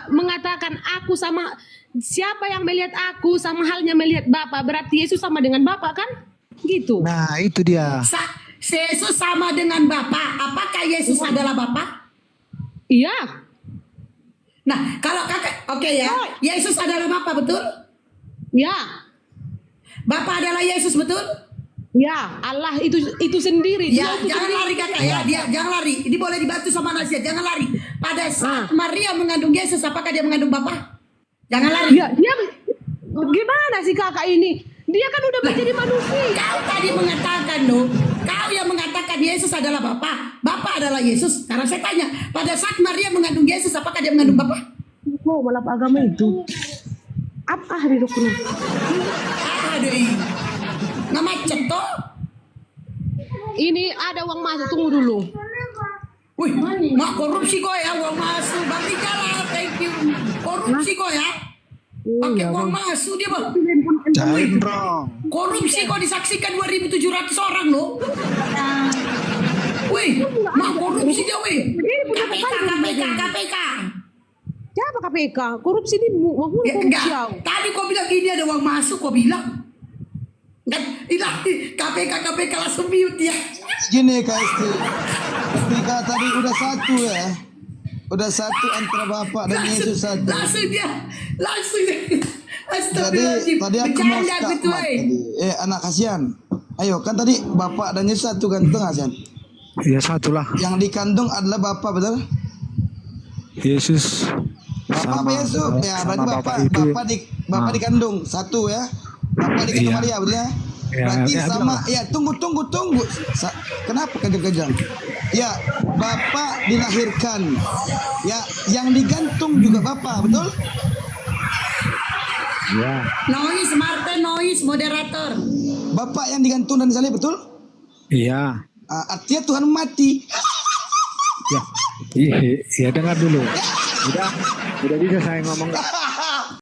mengatakan aku sama siapa yang melihat aku sama halnya melihat Bapa. Berarti Yesus sama dengan Bapa kan? Gitu. Nah, itu dia. Yesus sama dengan Bapa. Apakah Yesus adalah Bapa? Iya. Nah, kalau kakak, oke ya. Yesus adalah Bapa, betul? Ya. Bapa adalah Yesus, betul? Ya, Allah itu sendiri. Ya, Dia jangan sendiri. lari kakak ya. Dia jangan lari. Ini boleh dibantu sama nasihat. Jangan lari. Pada saat Maria mengandung Yesus, apakah dia mengandung Bapa? Jangan lari. Ya, dia gimana sih kakak ini? Dia kan udah menjadi manusia. Kau tadi mengatakan loh. Kau yang mengatakan Yesus adalah Bapa. Bapa adalah Yesus. Sekarang saya tanya, pada saat Maria mengandung Yesus, apakah dia mengandung Bapa? Oh, malah agama itu. Apa di rukun? Aduh. Nama cetok. Ini ada uang masuk, tunggu dulu. Wih, mak korupsi kok ya uang masuk. Bang Rika lah, thank you. Korupsi kok ya. Pakai uang masuk dia bang. Jangan dong. Korupsi kok disaksikan 2.700 orang loh. Wih, mak korupsi dia wih. KPK. Siapa KPK? Korupsi ini mau Ya, korupsi. enggak. Tadi kau bilang ini ada uang masuk, kau bilang. Kan, KPK langsung mute ya. Gini Kak Esti. Ketika tadi udah satu ya. Udah satu antara Bapak dan Yesus satu. Langsung dia. Jadi Astagfirullahaladzim. tadi aku mau Bercanda start gitu tadi. Anak kasihan. Ayo kan tadi Bapak dan Yesus satu kan kasihan. Ya satulah. Yang dikandung adalah Bapak betul? Yesus Bapak apa Yesus? Ya berarti sama Bapak itu. Bapak dikandung satu ya. Bapak dikandung Iya. Maria betul ya? Berarti ya, sama. Ya, tunggu. Kenapa kejang-kejang? Ya, Bapak dilahirkan. Ya, yang digantung juga Bapak, betul? Ya. Noise, Martin, noise, moderator. Bapak yang digantung dan disalib, betul? Iya. Artinya Tuhan mati. Ya. Iya, dengar dulu. Udah bisa saya ngomong nggak?